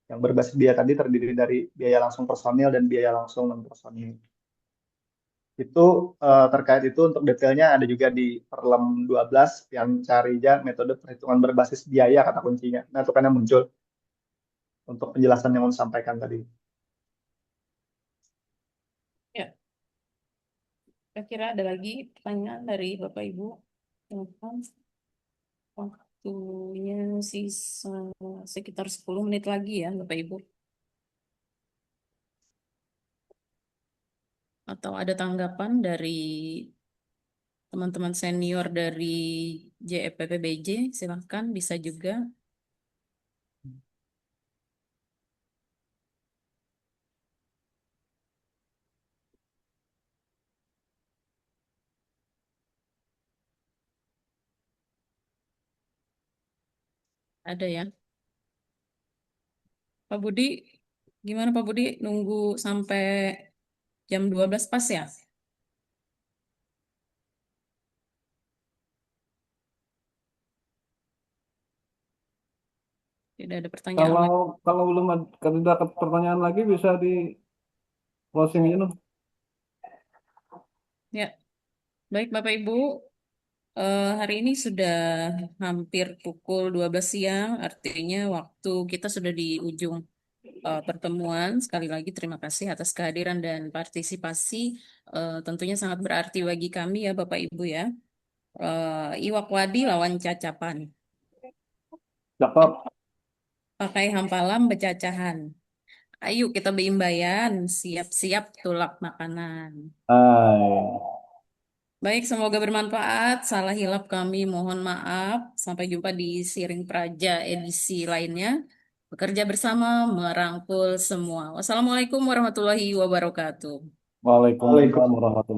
Yang berbasis biaya tadi terdiri dari biaya langsung personil dan biaya langsung non personil. Itu terkait itu untuk detailnya ada juga di Perlem 12 yang cari aja metode perhitungan berbasis biaya kata kuncinya. Nah, itu kan yang muncul untuk penjelasan yang mau disampaikan tadi. Ya, kira-kira ada lagi pertanyaan dari Bapak Ibu. Teman-teman, waktunya sisa sekitar 10 menit lagi ya Bapak Ibu. Atau ada tanggapan dari teman-teman senior dari JEPPBJ, silahkan bisa juga. Ada ya. Pak Budi, gimana Pak Budi? Nunggu sampai jam 12 pas ya? Tidak ada pertanyaan Kalau lagi. kalau belum ada, kalau tidak ada pertanyaan lagi bisa di closing aja Nun. Ya, baik Bapak Ibu. Hari ini sudah hampir pukul 12 siang, artinya waktu kita sudah di ujung pertemuan. Sekali lagi terima kasih atas kehadiran dan partisipasi. Tentunya sangat berarti bagi kami ya Bapak Ibu ya. Iwak Wadi lawan Cacapan. Cakep. Pakai hampalam becacahan. Ayo kita beimbayan, siap-siap tulak makanan. Hai. Baik, semoga bermanfaat. Salah hilap kami mohon maaf. Sampai jumpa di Siring Praja edisi lainnya. Bekerja bersama, merangkul semua. Wassalamualaikum warahmatullahi wabarakatuh. Waalaikumsalam warahmatullahi